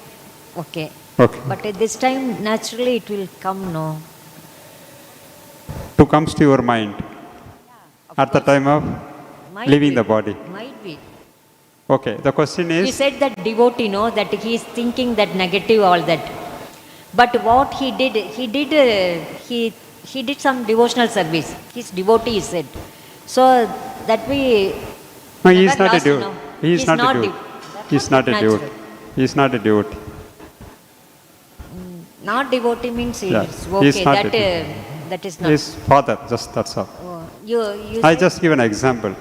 okay. But at this time, naturally it will come, no. To comes to your mind at the time of leaving the body. Might be. Okay, the question is... He said that devotee, no, that he is thinking that negative, all that. But what he did some devotional service. His devotee, he said. So that we... No, he is not a devotee. He is not a devotee. He is not a devotee. He is not a devotee. Not devotee means Yeah, it's he okay. is not a That is not. His father, just that's all. You I said- just give an example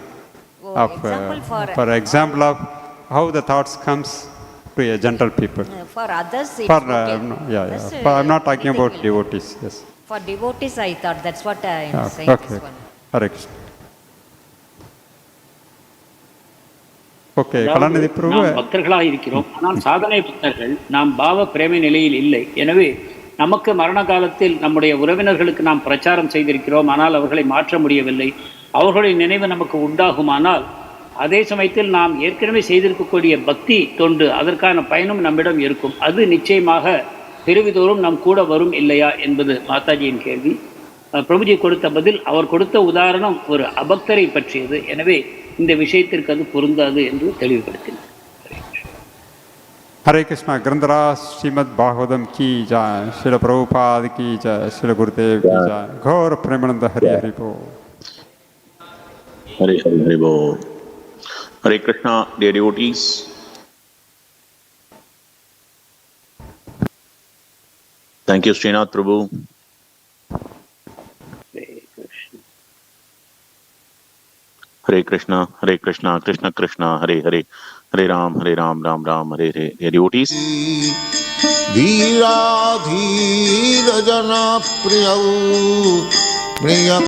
of example of how the thoughts comes to a general people. For others, it's For okay. Others, For, I'm not talking anything about will devotees. Yes. For devotees, I thought that's what I am saying. Okay. This one. Hare Krishna. Okay. அதாவது, Kalanidhi Prabhu. நாம் பக்தர்களாக இருக்கிறோம், ஆனால் சாதனை பக்தர்கள், நாம் பாவ பிரேம நிலையில் இல்லை. எனவே நமக்கு மரண காலத்தில் நம்முடைய உறவினர்களுக்கு நாம் பிரச்சாரம் செய்திருக்கிறோம், ஆனால் அவர்களை மாற்ற முடியவில்லை. அவர்களுடைய நினைவு நமக்கு உண்டாகுமானால் அதே சமயத்தில் நாம் ஏற்கனவே செய்திருக்கக்கூடிய பக்தி தொண்டு, அதற்கான பயனும் நம்மிடம் இருக்கும். அது நிச்சயமாக பிறவிதோறும் நம் கூட வரும் இல்லையா என்பது மாதாஜியின் கேள்வி. பிரபுஜி கொடுத்த பதில், அவர் கொடுத்த உதாரணம் ஒரு அபக்தரை பற்றியது. எனவே இந்த விஷயத்திற்கு அது பொருந்தாது என்று தெளிவுபடுத்தினார். Hare Krishna. Grandhara Srimad Bhagavatam ki jai, Srila Prabhupada ki jai, Srila Gurudev ki jai. Gaur Premananda Hari Hari Bo. Hari Hari Hari Bo. Hare Krishna, dear devotees. Thank you, Srinath Prabhu. Hare Krishna, Krishna Krishna, Hare Hare, Hare Ram, Ram Ram, Hare Hare. Dear devotees, धीरा धीर जना प्रिय